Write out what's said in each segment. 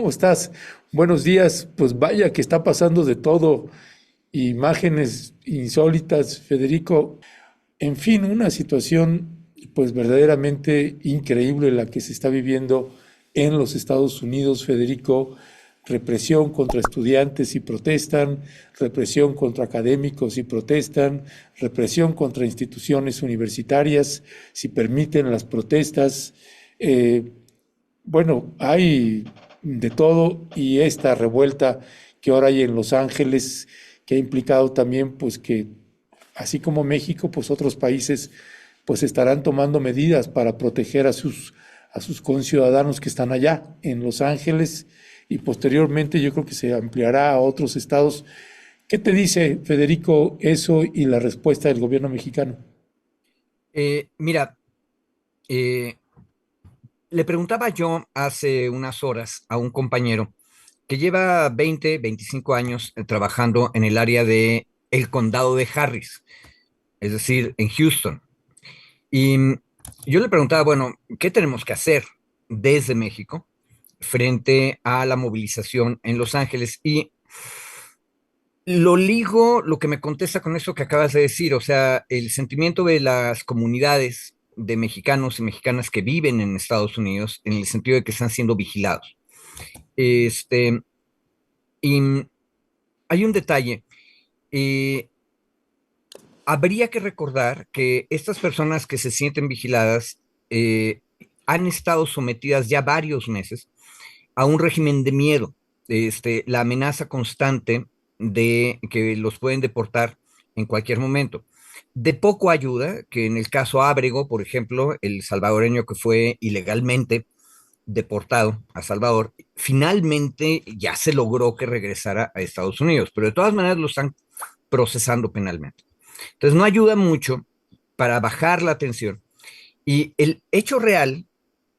¿Cómo estás? Buenos días. Pues vaya que está pasando de todo. Imágenes insólitas, Federico. En fin, una situación pues verdaderamente increíble la que se está viviendo en los Estados Unidos, Federico. Represión contra estudiantes y protestan, represión contra académicos y protestan, represión contra instituciones universitarias si permiten las protestas. Eh, bueno, hay de todo y esta revuelta que ahora hay en Los Ángeles, que ha implicado también pues que así como México, pues otros países pues estarán tomando medidas para proteger a sus conciudadanos que están allá en Los Ángeles y posteriormente yo creo que se ampliará a otros estados. ¿Qué te dice, Federico, eso y la respuesta del gobierno mexicano? Mira, eh, le preguntaba yo hace unas horas a un compañero que lleva 20, 25 años trabajando en el área de el condado de Harris, es decir, en Houston. Y yo le preguntaba, bueno, ¿qué tenemos que hacer desde México frente a la movilización en Los Ángeles? Y lo ligo, lo que me contesta con eso que acabas de decir, o sea, el sentimiento de las comunidades de mexicanos y mexicanas que viven en Estados Unidos, en el sentido de que están siendo vigilados. Este, y hay un detalle, eh, habría que recordar que estas personas que se sienten vigiladas han estado sometidas ya varios meses a un régimen de miedo, la amenaza constante de que los pueden deportar en cualquier momento. De poco ayuda que en el caso Ábrego, por ejemplo, el salvadoreño que fue ilegalmente deportado a Salvador, finalmente ya se logró que regresara a Estados Unidos, pero de todas maneras lo están procesando penalmente. Entonces no ayuda mucho para bajar la tensión. Y el hecho real,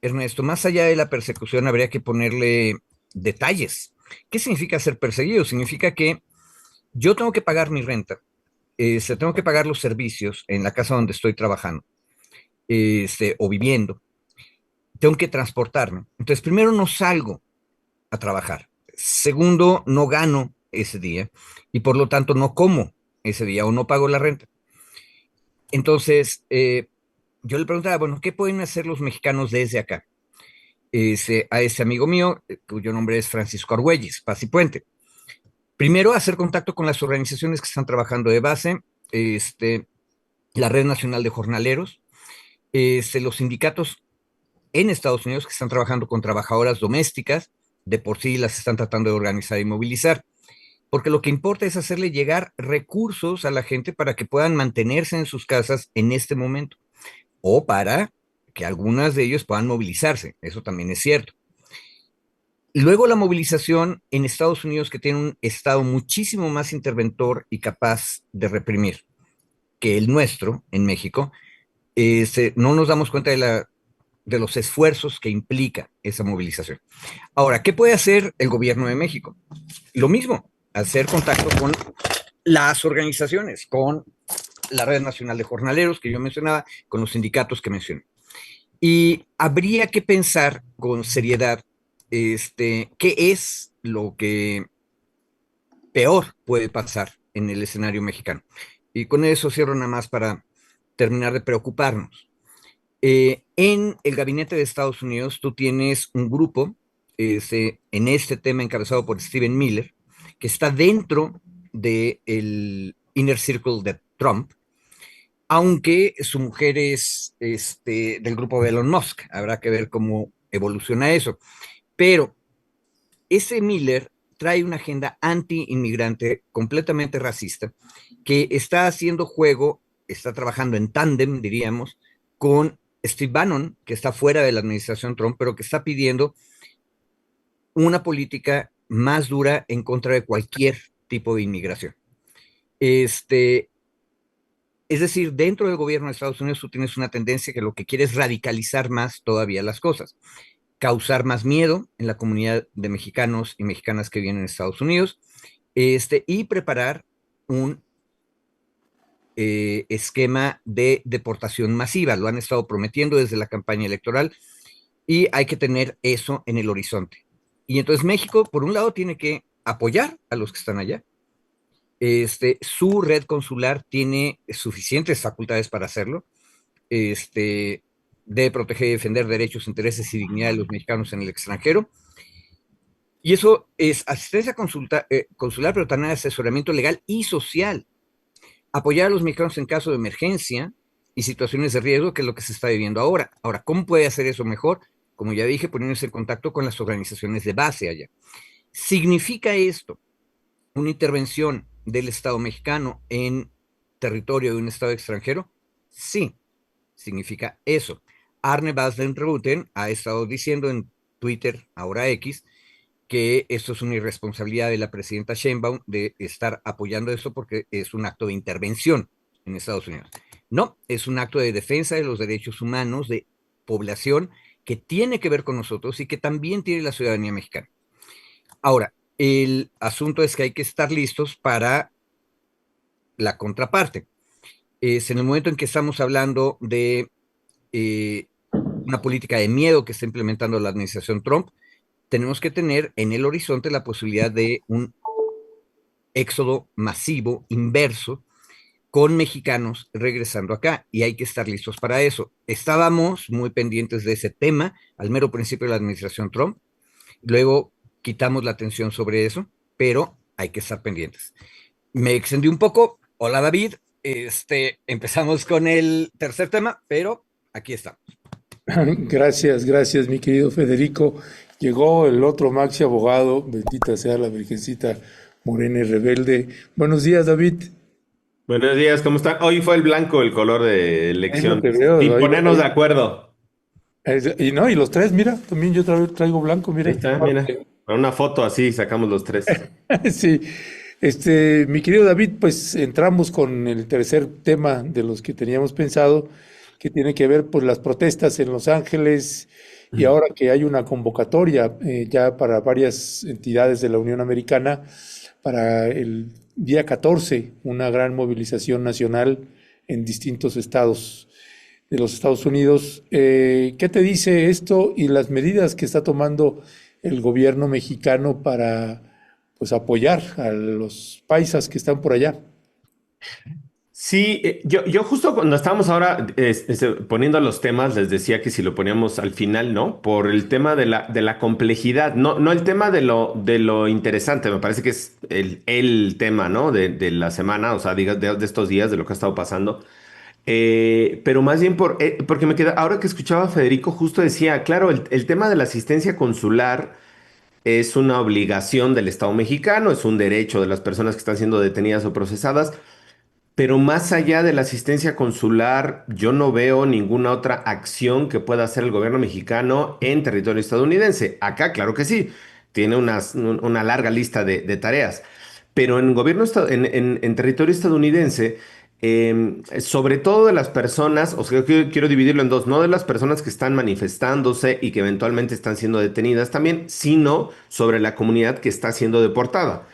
Ernesto, más allá de la persecución, habría que ponerle detalles. ¿Qué significa ser perseguido? Significa que yo tengo que pagar mi renta, tengo que pagar los servicios en la casa donde estoy trabajando o viviendo, tengo que transportarme. Entonces, primero no salgo a trabajar. Segundo, no gano ese día y por lo tanto no como ese día o no pago la renta. Entonces, yo le preguntaba, bueno, ¿qué pueden hacer los mexicanos desde acá? A ese amigo mío, cuyo nombre es Francisco Argüelles, Paz y Puente. Primero, hacer contacto con las organizaciones que están trabajando de base, este, la Red Nacional de Jornaleros, los sindicatos en Estados Unidos que están trabajando con trabajadoras domésticas, de por sí las están tratando de organizar y movilizar, porque lo que importa es hacerle llegar recursos a la gente para que puedan mantenerse en sus casas en este momento, o para que algunas de ellos puedan movilizarse, eso también es cierto. Luego la movilización en Estados Unidos, que tiene un Estado muchísimo más interventor y capaz de reprimir que el nuestro en México, no nos damos cuenta de los esfuerzos que implica esa movilización. Ahora, ¿qué puede hacer el gobierno de México? Lo mismo, hacer contacto con las organizaciones, con la Red Nacional de Jornaleros que yo mencionaba, con los sindicatos que mencioné. Y habría que pensar con seriedad qué es lo que peor puede pasar en el escenario mexicano. Y con eso cierro nada más para terminar de preocuparnos. En el gabinete de Estados Unidos tú tienes un grupo en este tema encabezado por Stephen Miller, que está dentro del Inner Circle de Trump, aunque su mujer es del grupo de Elon Musk. Habrá que ver cómo evoluciona eso. Pero ese Miller trae una agenda anti-inmigrante completamente racista que está haciendo juego, está trabajando en tándem, diríamos, con Steve Bannon, que está fuera de la administración Trump, pero que está pidiendo una política más dura en contra de cualquier tipo de inmigración. Este, es decir, dentro del gobierno de Estados Unidos tú tienes una tendencia que lo que quiere es radicalizar más todavía las cosas, causar más miedo en la comunidad de mexicanos y mexicanas que vienen a Estados Unidos, y preparar un esquema de deportación masiva. Lo han estado prometiendo desde la campaña electoral y hay que tener eso en el horizonte. Y entonces México, por un lado, tiene que apoyar a los que están allá. Su red consular tiene suficientes facultades para hacerlo. Este, debe proteger y defender derechos, intereses y dignidad de los mexicanos en el extranjero. Y eso es asistencia consular, pero también asesoramiento legal y social. Apoyar a los mexicanos en caso de emergencia y situaciones de riesgo, que es lo que se está viviendo ahora. Ahora, ¿cómo puede hacer eso mejor? Como ya dije, poniéndose en contacto con las organizaciones de base allá. ¿Significa esto una intervención del Estado mexicano en territorio de un Estado extranjero? Sí, significa eso. Arne Baslen-Ruten ha estado diciendo en Twitter, ahora X, que esto es una irresponsabilidad de la presidenta Sheinbaum de estar apoyando esto porque es un acto de intervención en Estados Unidos. No, es un acto de defensa de los derechos humanos de población que tiene que ver con nosotros y que también tiene la ciudadanía mexicana. Ahora, el asunto es que hay que estar listos para la contraparte. Es en el momento en que estamos hablando de eh, una política de miedo que está implementando la administración Trump, tenemos que tener en el horizonte la posibilidad de un éxodo masivo, inverso, con mexicanos regresando acá y hay que estar listos para eso. Estábamos muy pendientes de ese tema al mero principio de la administración Trump, luego quitamos la atención sobre eso, pero hay que estar pendientes. Me extendí un poco. Hola David, empezamos con el tercer tema, pero aquí está. Gracias, gracias, mi querido Federico. Llegó el otro Maxi abogado, bendita sea la Virgencita morena y rebelde. Buenos días, David. Buenos días, ¿cómo están? Hoy fue el blanco el color de Ahí no elección, te veo. sin ponernos de acuerdo. Y no, y los tres, mira, también yo traigo blanco, Ahí mira. está, mira. Para una foto así sacamos los tres. Sí, mi querido David, pues entramos con el tercer tema de los que teníamos pensado, que tiene que ver pues las protestas en Los Ángeles y ahora que hay una convocatoria ya para varias entidades de la Unión Americana para el día 14, una gran movilización nacional en distintos estados de los Estados Unidos. ¿Qué te dice esto y las medidas que está tomando el gobierno mexicano para pues apoyar a los paisas que están por allá? Sí, yo justo cuando estábamos ahora poniendo los temas, les decía que si lo poníamos al final, ¿no? Por el tema de la complejidad, no el tema de lo interesante, me parece que es el tema, ¿no? De la semana, o sea, de estos días, de lo que ha estado pasando. Pero más bien porque me queda, ahora que escuchaba a Federico, justo decía, claro, el tema de la asistencia consular es una obligación del Estado mexicano, es un derecho de las personas que están siendo detenidas o procesadas, pero más allá de la asistencia consular, yo no veo ninguna otra acción que pueda hacer el gobierno mexicano en territorio estadounidense. Acá, claro que sí, tiene una larga lista de tareas, pero en gobierno en territorio estadounidense, sobre todo de las personas, o sea, quiero dividirlo en dos, no de las personas que están manifestándose y que eventualmente están siendo detenidas también, sino sobre la comunidad que está siendo deportada.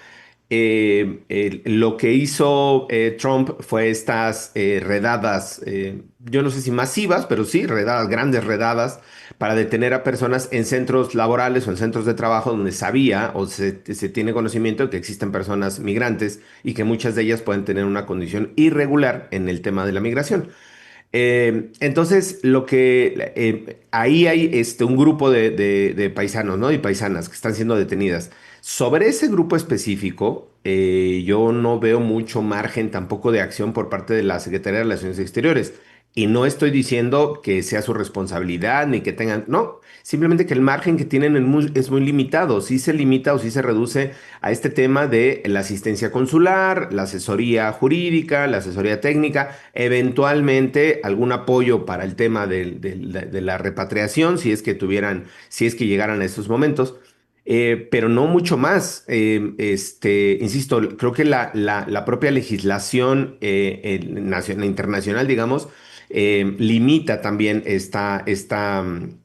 Lo que hizo Trump fue estas redadas, yo no sé si masivas, pero sí, redadas, grandes redadas, para detener a personas en centros laborales o en centros de trabajo donde sabía o se tiene conocimiento de que existen personas migrantes y que muchas de ellas pueden tener una condición irregular en el tema de la migración. Entonces, ahí hay un grupo de paisanos, ¿no? Y paisanas que están siendo detenidas. Sobre ese grupo específico, yo no veo mucho margen tampoco de acción por parte de la Secretaría de Relaciones Exteriores. Y no estoy diciendo que sea su responsabilidad ni que tengan, no, simplemente que el margen que tienen es muy limitado. Sí se limita o sí se reduce a este tema de la asistencia consular, la asesoría jurídica, la asesoría técnica, eventualmente algún apoyo para el tema de la repatriación, si es que llegaran a estos momentos. Pero no mucho más. Insisto, creo que la propia legislación internacional, digamos, limita también esta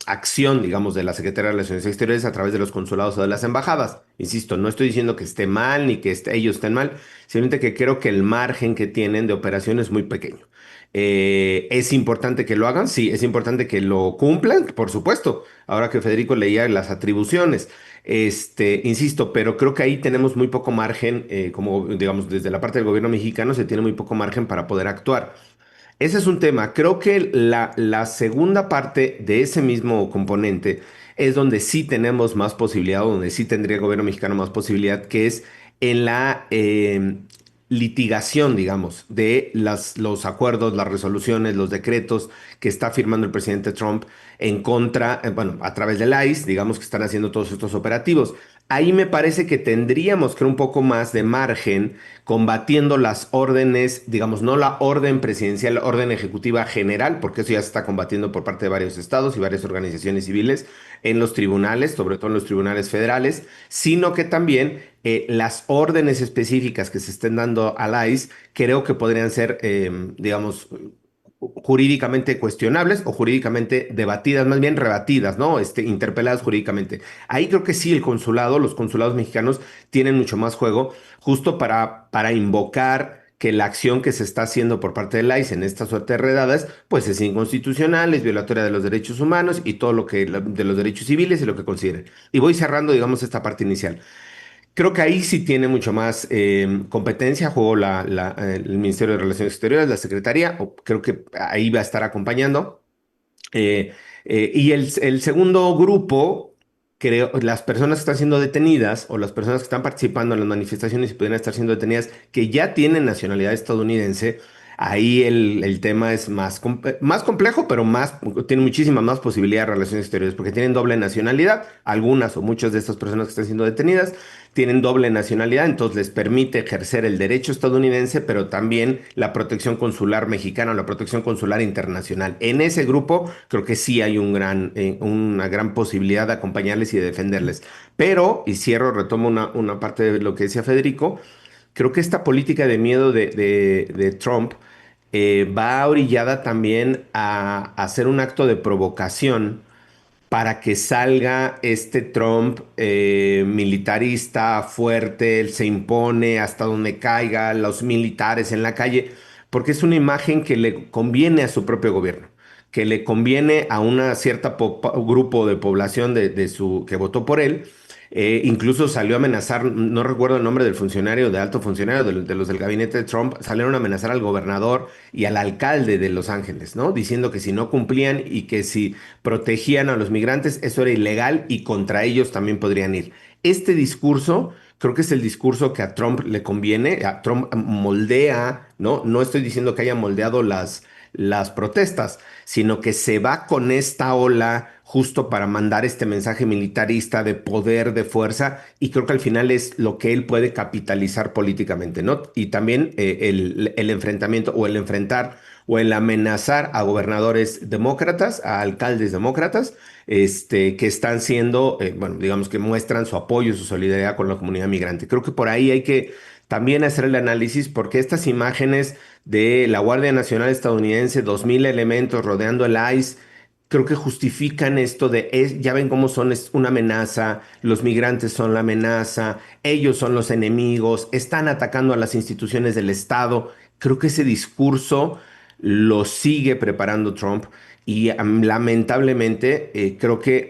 acción, digamos, de la Secretaría de Relaciones Exteriores a través de los consulados o de las embajadas. Insisto, no estoy diciendo que esté mal ni que ellos estén mal, simplemente que creo que el margen que tienen de operación es muy pequeño. ¿Es importante que lo hagan? Sí, es importante que lo cumplan, por supuesto. Ahora que Federico leía las atribuciones, insisto, pero creo que ahí tenemos muy poco margen, como digamos, desde la parte del gobierno mexicano se tiene muy poco margen para poder actuar. Ese es un tema. Creo que la segunda parte de ese mismo componente es donde sí tenemos más posibilidad, o donde sí tendría el gobierno mexicano más posibilidad, que es en la litigación, digamos, de los acuerdos, las resoluciones, los decretos que está firmando el presidente Trump en contra, bueno, a través del ICE, digamos que están haciendo todos estos operativos. Ahí me parece que tendríamos que un poco más de margen combatiendo las órdenes, digamos, no la orden presidencial, la orden ejecutiva general, porque eso ya se está combatiendo por parte de varios estados y varias organizaciones civiles en los tribunales, sobre todo en los tribunales federales, sino que también las órdenes específicas que se estén dando al ICE creo que podrían ser, digamos, jurídicamente cuestionables o jurídicamente debatidas, más bien rebatidas, ¿no? Interpeladas jurídicamente. Ahí creo que sí, el consulado, los consulados mexicanos tienen mucho más juego, justo para invocar que la acción que se está haciendo por parte del ICE en esta suerte de redadas, pues es inconstitucional, es violatoria de los derechos humanos y todo lo que, de los derechos civiles y lo que consideren. Y voy cerrando, digamos, esta parte inicial. Creo que ahí sí tiene mucho más competencia, juego el Ministerio de Relaciones Exteriores, la Secretaría, o creo que ahí va a estar acompañando. Y el segundo grupo, creo, las personas que están siendo detenidas o las personas que están participando en las manifestaciones y pueden estar siendo detenidas, que ya tienen nacionalidad estadounidense, ahí el tema es más complejo, pero tiene muchísimas más posibilidades de relaciones exteriores, porque tienen doble nacionalidad, algunas o muchas de estas personas que están siendo detenidas tienen doble nacionalidad, entonces les permite ejercer el derecho estadounidense, pero también la protección consular mexicana o la protección consular internacional. En ese grupo creo que sí hay una gran posibilidad de acompañarles y de defenderles. Pero, y cierro, retomo una parte de lo que decía Federico, creo que esta política de miedo de Trump va orillada también a hacer un acto de provocación para que salga este Trump militarista, fuerte, él se impone hasta donde caiga, los militares en la calle, porque es una imagen que le conviene a su propio gobierno, que le conviene a una cierta grupo de población que votó por él. Incluso salió a amenazar, no recuerdo el nombre del funcionario, de alto funcionario de los del gabinete de Trump, salieron a amenazar al gobernador y al alcalde de Los Ángeles, ¿no? Diciendo que si no cumplían y que si protegían a los migrantes, eso era ilegal y contra ellos también podrían ir. Este discurso creo que es el discurso que a Trump le conviene, a Trump moldea, ¿no? No estoy diciendo que haya moldeado las protestas, sino que se va con esta ola justo para mandar este mensaje militarista de poder, de fuerza, y creo que al final es lo que él puede capitalizar políticamente, ¿no? Y también el enfrentamiento o el enfrentar o el amenazar a gobernadores demócratas, a alcaldes demócratas, que están siendo, bueno, digamos que muestran su apoyo, su solidaridad con la comunidad migrante. Creo que por ahí hay que también hacer el análisis porque estas imágenes de la Guardia Nacional estadounidense, 2.000 elementos rodeando el ICE, creo que justifican esto ya ven cómo son, es una amenaza, los migrantes son la amenaza, ellos son los enemigos, están atacando a las instituciones del Estado. Creo que ese discurso lo sigue preparando Trump y lamentablemente creo que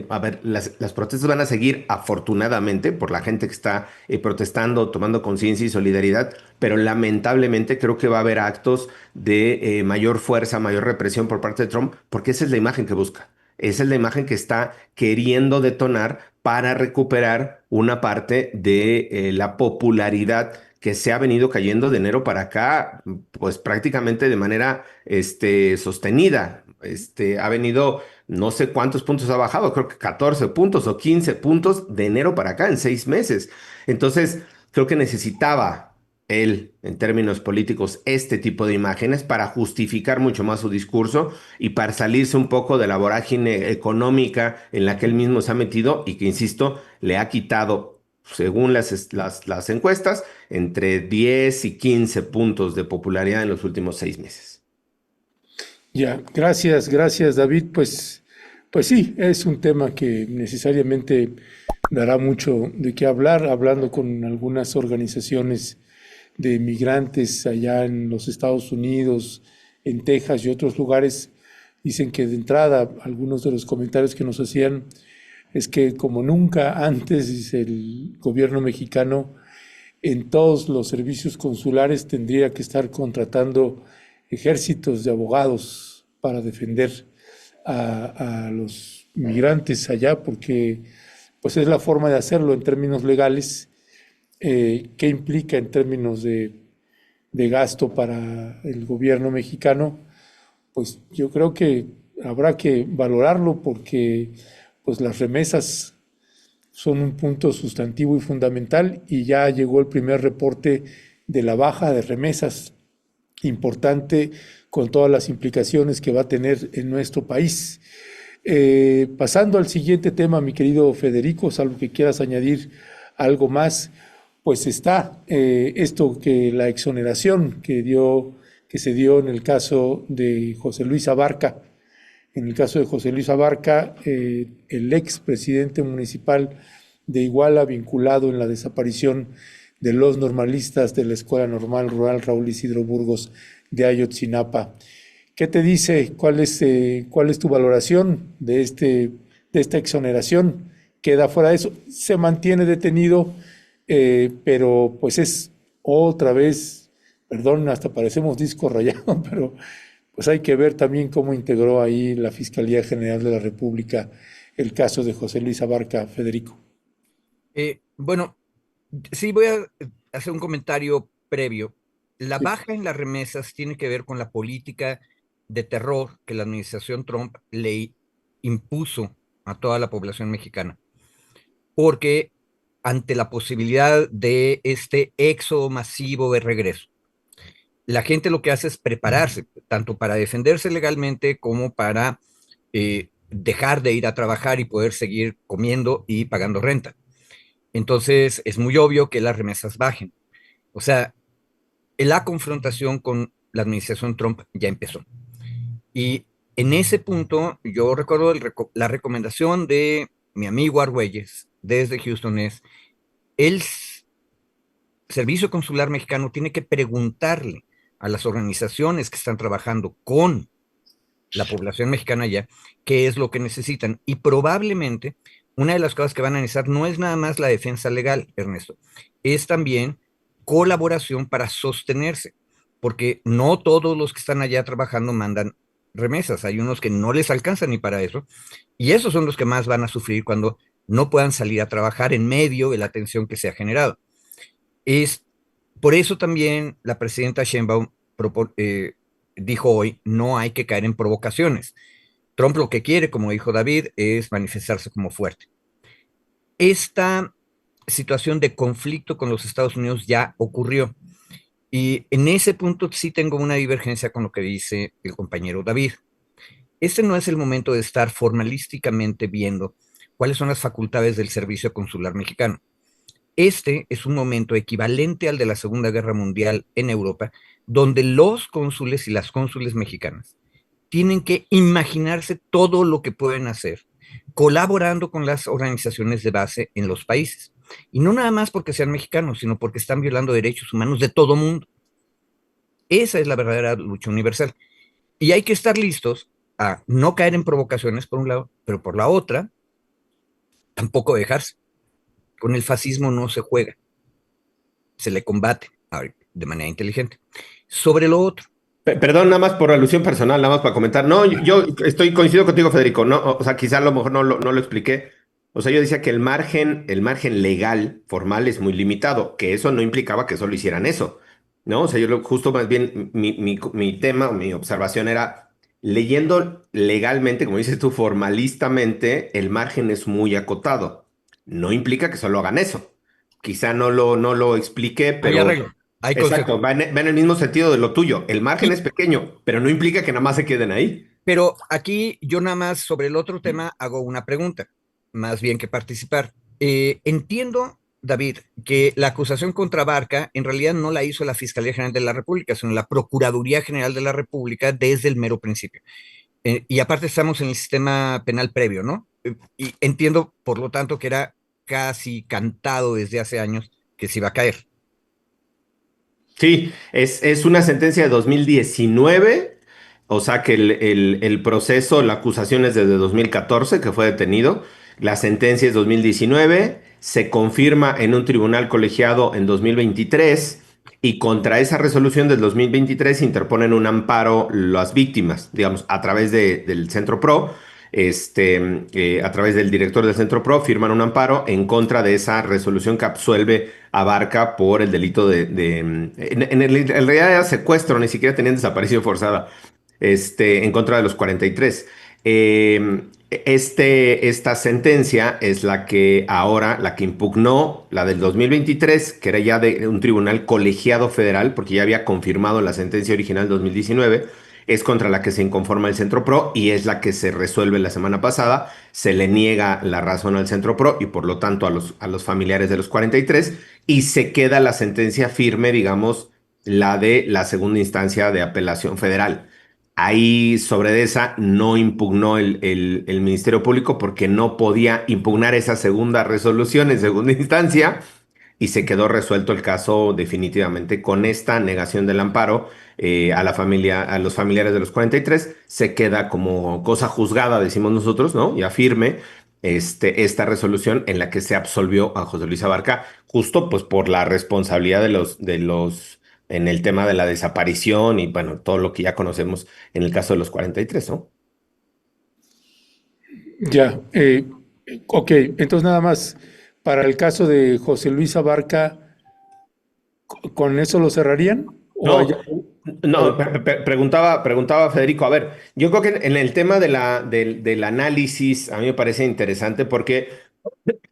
a ver, las protestas van a seguir afortunadamente por la gente que está protestando, tomando conciencia y solidaridad, pero lamentablemente creo que va a haber actos de mayor fuerza, mayor represión por parte de Trump, porque esa es la imagen que busca. Esa es la imagen que está queriendo detonar para recuperar una parte de la popularidad que se ha venido cayendo de enero para acá, pues prácticamente de manera sostenida. Ha venido, no sé cuántos puntos ha bajado, creo que 14 puntos o 15 puntos de enero para acá en 6 meses. Entonces, creo que necesitaba él, en términos políticos, este tipo de imágenes para justificar mucho más su discurso y para salirse un poco de la vorágine económica en la que él mismo se ha metido y que, insisto, le ha quitado, según las encuestas, entre 10 y 15 puntos de popularidad en los últimos 6 meses. Ya, gracias David. Pues sí, es un tema que necesariamente dará mucho de qué hablar, hablando con algunas organizaciones de migrantes allá en los Estados Unidos, en Texas y otros lugares, dicen que de entrada algunos de los comentarios que nos hacían es que como nunca antes, dice el gobierno mexicano, en todos los servicios consulares tendría que estar contratando ejércitos de abogados para defender a los migrantes allá, porque pues es la forma de hacerlo en términos legales. ¿Qué implica en términos de gasto para el gobierno mexicano? Pues yo creo que habrá que valorarlo porque pues las remesas son un punto sustantivo y fundamental y ya llegó el primer reporte de la baja de remesas importante con todas las implicaciones que va a tener en nuestro país. Pasando al siguiente tema, mi querido Federico, salvo que quieras añadir algo más, pues está esto que la exoneración que se dio en el caso de José Luis Abarca. En el caso de José Luis Abarca, el ex presidente municipal de Iguala, vinculado en la desaparición de los normalistas de la Escuela Normal Rural Raúl Isidro Burgos de Ayotzinapa. ¿Qué te dice? ¿Cuál es tu valoración de esta exoneración? ¿Queda fuera de eso? Se mantiene detenido, pero pues es otra vez, perdón, hasta parecemos disco rayado, pero pues hay que ver también cómo integró ahí la Fiscalía General de la República el caso de José Luis Abarca, Federico. Bueno, sí voy a hacer un comentario previo. La Sí. baja en las remesas tiene que ver con la política de terror que la administración Trump le impuso a toda la población mexicana, porque ante la posibilidad de este éxodo masivo de regreso, la gente lo que hace es prepararse, tanto para defenderse legalmente como para dejar de ir a trabajar y poder seguir comiendo y pagando renta. Entonces es muy obvio que las remesas bajen. O sea, la confrontación con la administración Trump ya empezó. Y en ese punto, yo recuerdo la recomendación de mi amigo Argüelles desde Houston es, el Servicio Consular Mexicano tiene que preguntarle a las organizaciones que están trabajando con la población mexicana allá qué es lo que necesitan. Y probablemente una de las cosas que van a necesitar no es nada más la defensa legal, Ernesto, es también colaboración para sostenerse, porque no todos los que están allá trabajando mandan remesas, hay unos que no les alcanzan ni para eso, y esos son los que más van a sufrir cuando no puedan salir a trabajar en medio de la tensión que se ha generado. Es por eso también la presidenta Sheinbaum dijo hoy, no hay que caer en provocaciones. Trump lo que quiere, como dijo David, es manifestarse como fuerte. Esta situación de conflicto con los Estados Unidos ya ocurrió. Y en ese punto sí tengo una divergencia con lo que dice el compañero David. Este no es el momento de estar formalísticamente viendo cuáles son las facultades del Servicio Consular Mexicano. Este es un momento equivalente al de la Segunda Guerra Mundial en Europa, donde los cónsules y las cónsules mexicanas tienen que imaginarse todo lo que pueden hacer, colaborando con las organizaciones de base en los países. Y no nada más porque sean mexicanos, sino porque están violando derechos humanos de todo mundo. Esa es la verdadera lucha universal. Y hay que estar listos a no caer en provocaciones, por un lado, pero por la otra, tampoco dejarse. Con el fascismo no se juega, se le combate de manera inteligente. Sobre lo otro, Perdón, nada más por alusión personal, nada más para comentar. No, yo estoy coincido contigo, Federico. No, o sea, quizá a lo mejor no lo expliqué. O sea, yo decía que el margen legal, formal, es muy limitado, que eso no implicaba que solo hicieran eso, ¿no? O sea, justo más bien mi tema, mi observación era, leyendo legalmente, como dices tú, formalistamente, el margen es muy acotado. No implica que solo hagan eso. Quizá no lo expliqué, hay pero arreglo, hay consejo. exacto, va en el mismo sentido de lo tuyo. El margen Y, es pequeño, pero no implica que nada más se queden ahí. pero aquí yo nada más sobre el otro tema hago una pregunta, más bien que participar. Entiendo, David, que la acusación contra Barca en realidad no la hizo la Fiscalía General de la República, sino la Procuraduría General de la República desde el mero principio. Y aparte estamos en el sistema penal previo, ¿no? Y entiendo, por lo tanto, que era casi cantado desde hace años que se iba a caer. Sí, es una sentencia de 2019, o sea que el proceso, la acusación es desde 2014, que fue detenido, la sentencia es 2019, se confirma en un tribunal colegiado en 2023 y contra esa resolución del 2023 interponen un amparo las víctimas, digamos, a través del Centro Pro. A través del director del Centro Pro, firman un amparo en contra de esa resolución que absuelve abarca por el delito en realidad era secuestro, ni siquiera tenían desaparición forzada, en contra de los 43. Esta sentencia es la que ahora, la que impugnó, la del 2023, que era ya de un tribunal colegiado federal, porque ya había confirmado la sentencia original 2019, es contra la que se inconforma el Centro Pro y es la que se resuelve la semana pasada. Se le niega la razón al Centro Pro y por lo tanto a los familiares de los 43 y se queda la sentencia firme, digamos, la de la segunda instancia de apelación federal. Ahí sobre esa no impugnó el Ministerio Público porque no podía impugnar esa segunda resolución en segunda instancia y se quedó resuelto el caso definitivamente con esta negación del amparo a la familia, a los familiares de los 43, se queda como cosa juzgada, decimos nosotros, ¿no? Ya firme esta resolución en la que se absolvió a José Luis Abarca, justo pues por la responsabilidad en el tema de la desaparición y bueno, todo lo que ya conocemos en el caso de los 43, ¿no? Ya, ok, entonces nada más, para el caso de José Luis Abarca, ¿con eso lo cerrarían? ¿O hay No, algo? no, preguntaba Federico, a ver, yo creo que en el tema del análisis a mí me parece interesante porque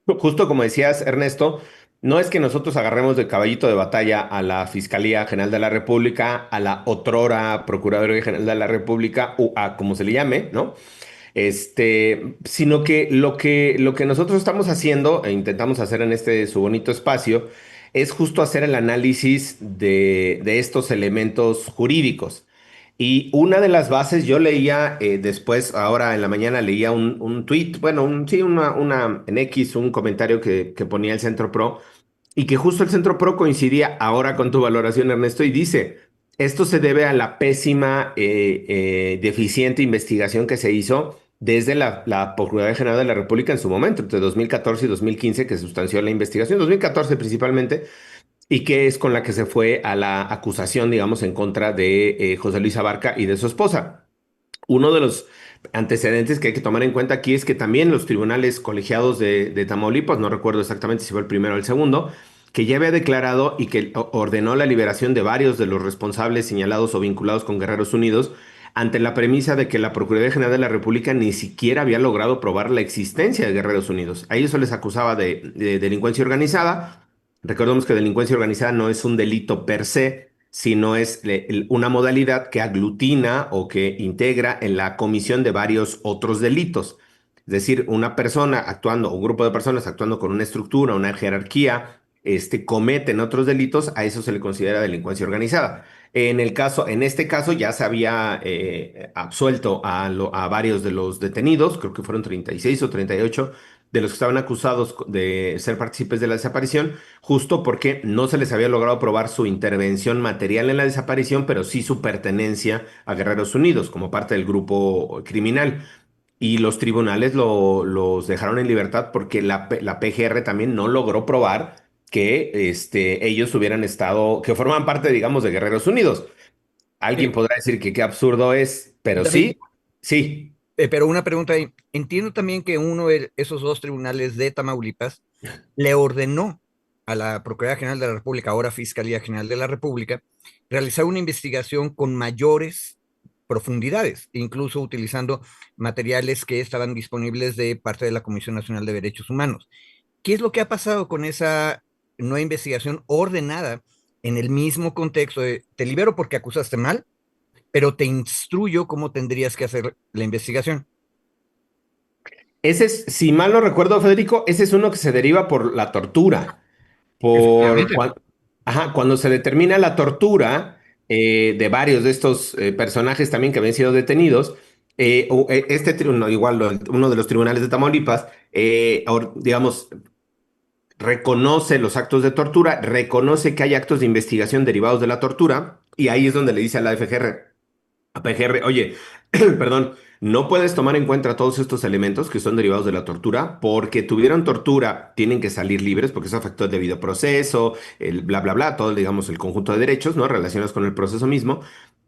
justo como decías, Ernesto, no es que nosotros agarremos de caballito de batalla a la Fiscalía General de la República, a la otrora Procuraduría General de la República, o a como se le llame, ¿no? Sino que lo que nosotros estamos haciendo e intentamos hacer en su bonito espacio es justo hacer el análisis de estos elementos jurídicos. Y una de las bases, yo leía después, ahora en la mañana leía un tweet, bueno, sí, en X, un comentario que ponía el Centro Pro, y que justo el Centro Pro coincidía ahora con tu valoración, Ernesto, y dice, esto se debe a la pésima, deficiente investigación que se hizo desde la Procuraduría General de la República en su momento, entre 2014 y 2015, que sustanció la investigación, 2014 principalmente, y que es con la que se fue a la acusación, digamos, en contra de José Luis Abarca y de su esposa. Uno de los antecedentes que hay que tomar en cuenta aquí es que también los tribunales colegiados de Tamaulipas, no recuerdo exactamente si fue el primero o el segundo, que ya había declarado y que ordenó la liberación de varios de los responsables señalados o vinculados con Guerreros Unidos ante la premisa de que la Procuraduría General de la República ni siquiera había logrado probar la existencia de Guerreros Unidos. A ellos se les acusaba de delincuencia organizada. Recordemos que delincuencia organizada no es un delito per se, sino es una modalidad que aglutina o que integra en la comisión de varios otros delitos. Es decir, una persona actuando, un grupo de personas actuando con una estructura, una jerarquía, cometen otros delitos, a eso se le considera delincuencia organizada. En este caso ya se había absuelto a varios de los detenidos, creo que fueron 36 o 38 de los que estaban acusados de ser partícipes de la desaparición, justo porque no se les había logrado probar su intervención material en la desaparición, pero sí su pertenencia a Guerreros Unidos como parte del grupo criminal. Y los tribunales los dejaron en libertad porque la PGR también no logró probar que ellos hubieran estado, que forman parte, digamos, de Guerreros Unidos. Alguien Eh, podrá decir que qué absurdo es, pero David, sí, sí. pero una pregunta ahí. Entiendo también que uno de esos dos tribunales de Tamaulipas le ordenó a la Procuraduría General de la República, ahora Fiscalía General de la República, realizar una investigación con mayores profundidades, incluso utilizando materiales que estaban disponibles de parte de la Comisión Nacional de Derechos Humanos. ¿Qué es lo que ha pasado con esa nueva investigación ordenada en el mismo contexto de te libero porque acusaste mal, pero te instruyo cómo tendrías que hacer la investigación? Ese es, si mal no recuerdo, Federico, ese es uno que se deriva por la tortura. Por Efectivamente. cuan- Cuando se determina la tortura de varios de estos personajes también que habían sido detenidos, este tribunal, igual uno de los tribunales de Tamaulipas, digamos, reconoce los actos de tortura, reconoce que hay actos de investigación derivados de la tortura, y ahí es donde le dice a la PGR, oye, perdón, no puedes tomar en cuenta todos estos elementos que son derivados de la tortura porque tuvieron tortura, tienen que salir libres porque eso afectó el debido proceso, el bla, bla, bla, todo, digamos, el conjunto de derechos, ¿no? Relacionados con el proceso mismo.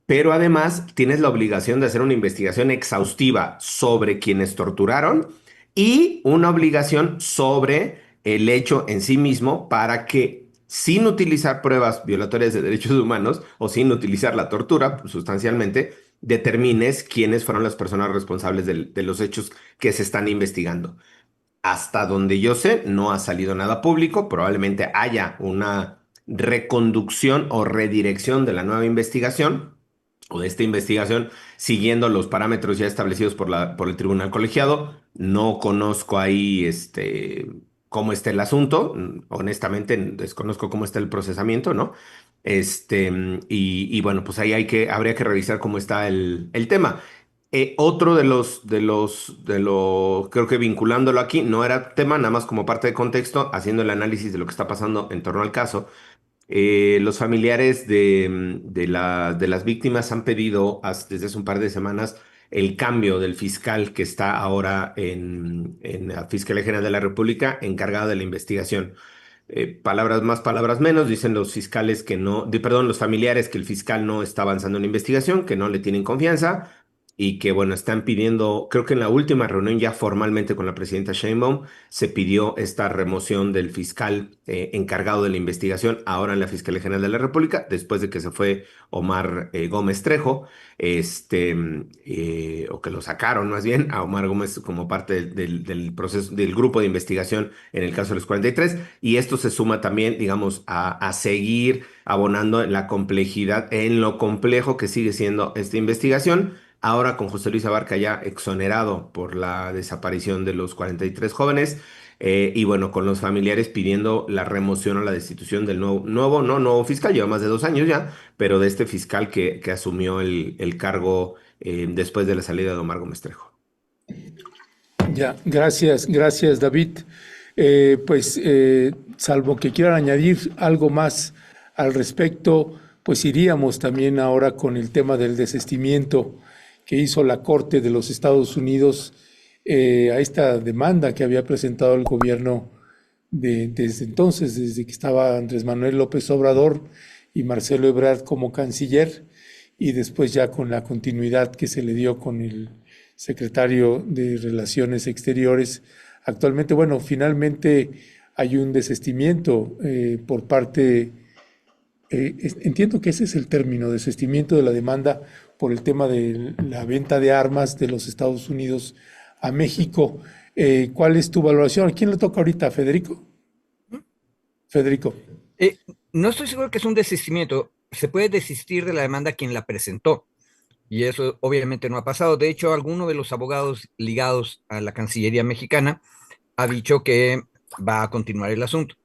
Pero además tienes la obligación de hacer una investigación exhaustiva sobre quienes torturaron y una obligación sobre el hecho en sí mismo para que, sin utilizar pruebas violatorias de derechos humanos o sin utilizar la tortura, pues, sustancialmente, determines quiénes fueron las personas responsables de los hechos que se están investigando. Hasta donde yo sé, no ha salido nada público, probablemente haya una reconducción o redirección de la nueva investigación o de esta investigación siguiendo los parámetros ya establecidos por el tribunal colegiado. No conozco ahí cómo está el asunto. Honestamente, desconozco cómo está el procesamiento, ¿no? Bueno, pues ahí habría que revisar cómo está el tema. Otro creo que vinculándolo aquí, no era tema, nada más como parte de contexto, haciendo el análisis de lo que está pasando en torno al caso. Los familiares de las víctimas han pedido desde hace un par de semanas el cambio del fiscal que está ahora en la Fiscalía General de la República, encargado de la investigación. Palabras más, palabras menos, dicen los fiscales que no, perdón, los familiares que el fiscal no está avanzando en la investigación, que no le tienen confianza y que, bueno, están pidiendo, creo que en la última reunión ya formalmente con la presidenta Sheinbaum se pidió esta remoción del fiscal encargado de la investigación, ahora en la Fiscalía General de la República, después de que se fue Omar Gómez Trejo, o que lo sacaron más bien a Omar Gómez como parte del proceso, del grupo de investigación en el caso de los 43, y esto se suma también, digamos, a seguir abonando en la complejidad, en lo complejo que sigue siendo esta investigación. Ahora con José Luis Abarca ya exonerado por la desaparición de los 43 jóvenes, y bueno, con los familiares pidiendo la remoción o la destitución del nuevo fiscal, lleva más de 2 años ya, pero de este fiscal que asumió el cargo después de la salida de Omar Gómez Trejo. Ya, gracias David. Salvo que quieran añadir algo más al respecto, pues iríamos también ahora con el tema del desistimiento que hizo la Corte de los Estados Unidos a esta demanda que había presentado el gobierno desde entonces, desde que estaba Andrés Manuel López Obrador y Marcelo Ebrard como canciller, y después ya con la continuidad que se le dio con el secretario de Relaciones Exteriores. Actualmente, bueno, finalmente hay un desistimiento por parte, entiendo que ese es el término, desistimiento de la demanda por el tema de la venta de armas de los Estados Unidos a México. ¿Cuál es tu valoración? ¿A quién le toca ahorita? ¿Federico? Federico. No estoy seguro que es un desistimiento. Se puede desistir de la demanda quien la presentó. Y eso obviamente no ha pasado. De hecho, alguno de los abogados ligados a la Cancillería mexicana ha dicho que va a continuar el asunto.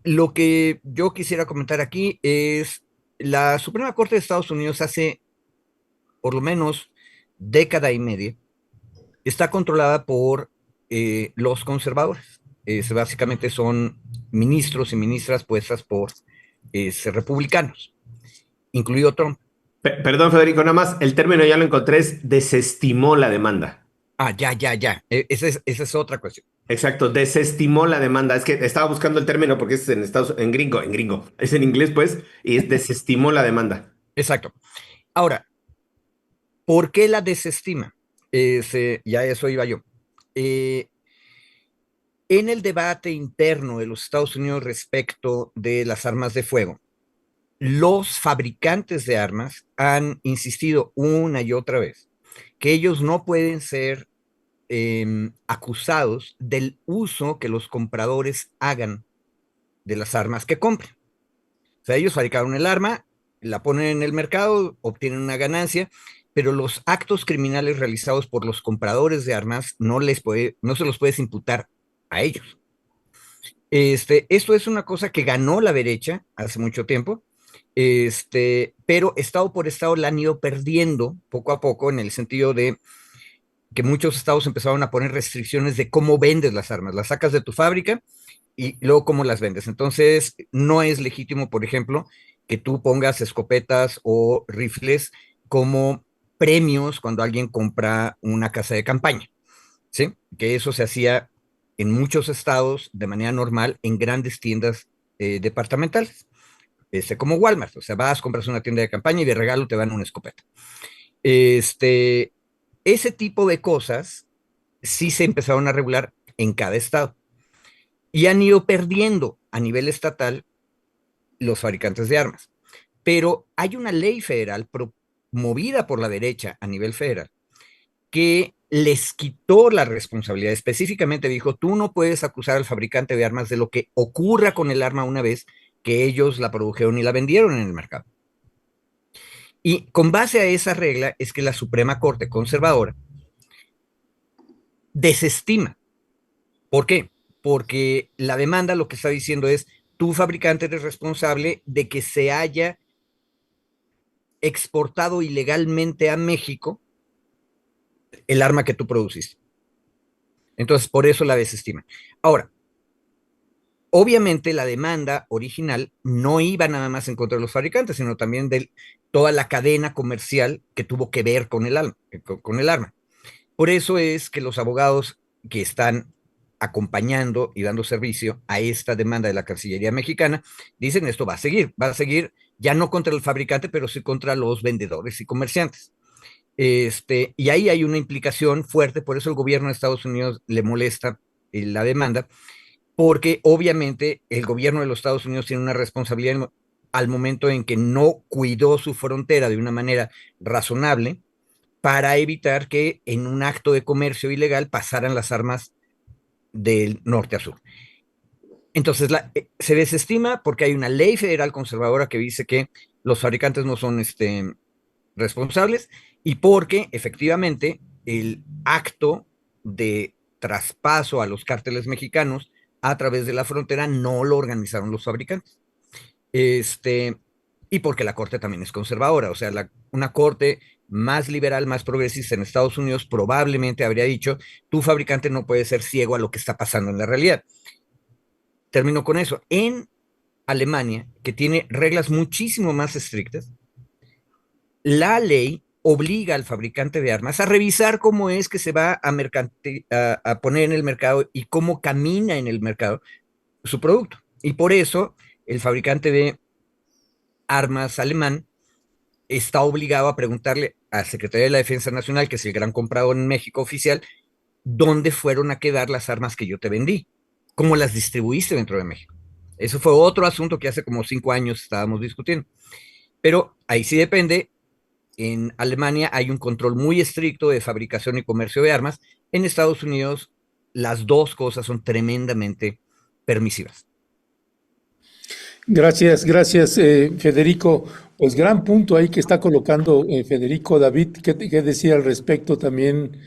Lo que yo quisiera comentar aquí es la Suprema Corte de Estados Unidos hace por lo menos década y media está controlada por los conservadores. Básicamente son ministros y ministras puestas por republicanos, incluido Trump. Perdón, Federico, nada más, el término ya lo encontré, es desestimó la demanda. Ya. Esa es otra cuestión. Exacto, desestimó la demanda. Es que estaba buscando el término porque es en gringo, es en inglés, pues, y es desestimó la demanda. Exacto. Ahora, ¿por qué la desestima? Ya eso iba yo. En el debate interno de los Estados Unidos respecto de las armas de fuego, los fabricantes de armas han insistido una y otra vez que ellos no pueden ser acusados del uso que los compradores hagan de las armas que compren. O sea, ellos fabricaron el arma, la ponen en el mercado, obtienen una ganancia, pero los actos criminales realizados por los compradores de armas no se los puedes imputar a ellos. Esto es una cosa que ganó la derecha hace mucho tiempo, pero estado por estado la han ido perdiendo poco a poco en el sentido de que muchos estados empezaron a poner restricciones de cómo vendes las armas. Las sacas de tu fábrica y luego cómo las vendes. Entonces, no es legítimo, por ejemplo, que tú pongas escopetas o rifles como premios cuando alguien compra una casa de campaña, ¿sí? Que eso se hacía en muchos estados de manera normal en grandes tiendas departamentales, como Walmart. O sea, vas, compras una tienda de campaña y de regalo te dan una escopeta. Este, ese tipo de cosas sí se empezaron a regular en cada estado y han ido perdiendo a nivel estatal los fabricantes de armas. Pero hay una ley federal promovida por la derecha a nivel federal que les quitó la responsabilidad. Específicamente dijo, tú no puedes acusar al fabricante de armas de lo que ocurra con el arma una vez que ellos la produjeron y la vendieron en el mercado. Y con base a esa regla es que la Suprema Corte conservadora desestima. ¿Por qué? Porque la demanda lo que está diciendo es, tú fabricante eres responsable de que se haya exportado ilegalmente a México el arma que tú produciste. Entonces, por eso la desestiman. Ahora, obviamente la demanda original no iba nada más en contra de los fabricantes, sino también de toda la cadena comercial que tuvo que ver con el arma. Por eso es que los abogados que están acompañando y dando servicio a esta demanda de la Cancillería mexicana dicen esto va a seguir ya no contra el fabricante, pero sí contra los vendedores y comerciantes. Y ahí hay una implicación fuerte, por eso el gobierno de Estados Unidos le molesta la demanda, porque obviamente el gobierno de los Estados Unidos tiene una responsabilidad al momento en que no cuidó su frontera de una manera razonable para evitar que en un acto de comercio ilegal pasaran las armas del norte a sur. Entonces se desestima porque hay una ley federal conservadora que dice que los fabricantes no son responsables y porque efectivamente el acto de traspaso a los cárteles mexicanos a través de la frontera no lo organizaron los fabricantes. Y porque la corte también es conservadora, o sea, una corte más liberal, más progresista en Estados Unidos probablemente habría dicho, tu fabricante no puede ser ciego a lo que está pasando en la realidad. Termino con eso. En Alemania, que tiene reglas muchísimo más estrictas, la ley obliga al fabricante de armas a revisar cómo es que se va a poner en el mercado y cómo camina en el mercado su producto. Y por eso el fabricante de armas alemán está obligado a preguntarle al Secretaría de la Defensa Nacional, que es el gran comprador en México oficial, dónde fueron a quedar las armas que yo te vendí, cómo las distribuiste dentro de México. Eso fue otro asunto que hace como 5 años estábamos discutiendo. Pero ahí sí depende. En Alemania hay un control muy estricto de fabricación y comercio de armas. En Estados Unidos las dos cosas son tremendamente permisivas. Gracias, gracias, Federico. Pues gran punto ahí que está colocando Federico. David, ¿qué decía al respecto también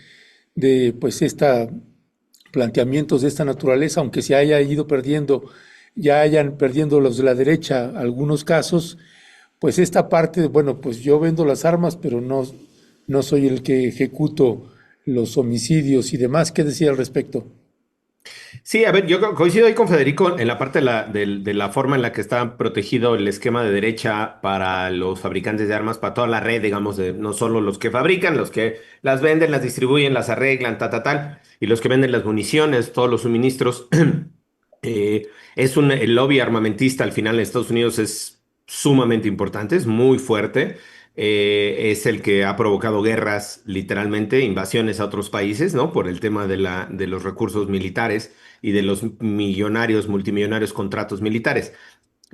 de pues esta planteamientos de esta naturaleza, aunque se haya ido perdiendo, ya hayan perdiendo los de la derecha algunos casos, pues esta parte, bueno, pues yo vendo las armas, pero no soy el que ejecuto los homicidios y demás? ¿Qué decía al respecto? Sí, a ver, yo coincido ahí con Federico en la parte de la forma en la que está protegido el esquema de derecha para los fabricantes de armas, para toda la red, digamos, de no solo los que fabrican, los que las venden, las distribuyen, las arreglan, tal, y los que venden las municiones, todos los suministros. El lobby armamentista al final en Estados Unidos es sumamente importante, es muy fuerte. Es el que ha provocado guerras, literalmente, invasiones a otros países, ¿no? Por el tema de los recursos militares y de los millonarios, multimillonarios contratos militares.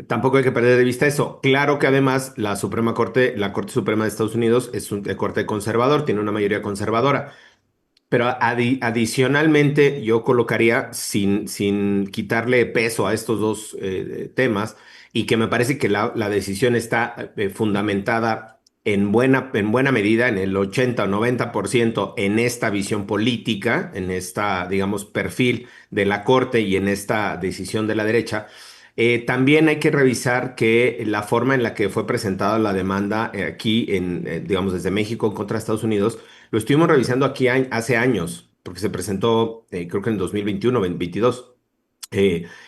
Tampoco hay que perder de vista eso. Claro que además la Corte Suprema de Estados Unidos es un corte conservador, tiene una mayoría conservadora. Pero adicionalmente yo colocaría, sin quitarle peso a estos dos temas, y que me parece que la decisión está fundamentada en buena medida, en el 80 o 90% en esta visión política, en esta, digamos, perfil de la Corte y en esta decisión de la derecha, También hay que revisar que la forma en la que fue presentada la demanda aquí, digamos, desde México contra Estados Unidos, lo estuvimos revisando aquí hace años, porque se presentó, creo que en 2021 o 2022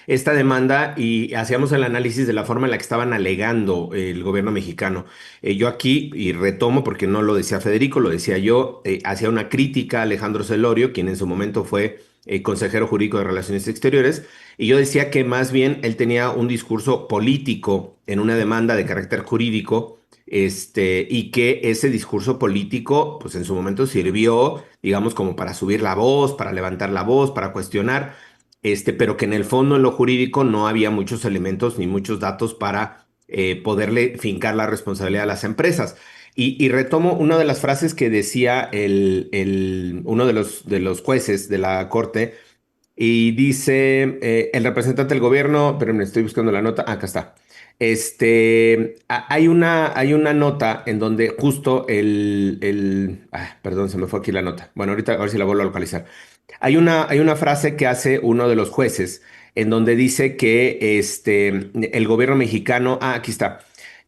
esta demanda y hacíamos el análisis de la forma en la que estaban alegando el gobierno mexicano. Yo aquí, y retomo porque no lo decía Federico, lo decía yo, hacía una crítica a Alejandro Celorio, quien en su momento fue consejero jurídico de Relaciones Exteriores, y yo decía que más bien él tenía un discurso político en una demanda de carácter jurídico. Y que ese discurso político, pues en su momento sirvió, digamos, como para subir la voz, para levantar la voz, para cuestionar, pero que en el fondo, en lo jurídico, no había muchos elementos ni muchos datos para poderle fincar la responsabilidad a las empresas. Y retomo una de las frases que decía uno de los jueces de la corte, y dice el representante del gobierno, pero me estoy buscando la nota, acá está. Hay una nota en donde justo perdón, se me fue aquí la nota. Bueno, ahorita a ver si la vuelvo a localizar. Hay una frase que hace uno de los jueces en donde dice que el gobierno mexicano, aquí está,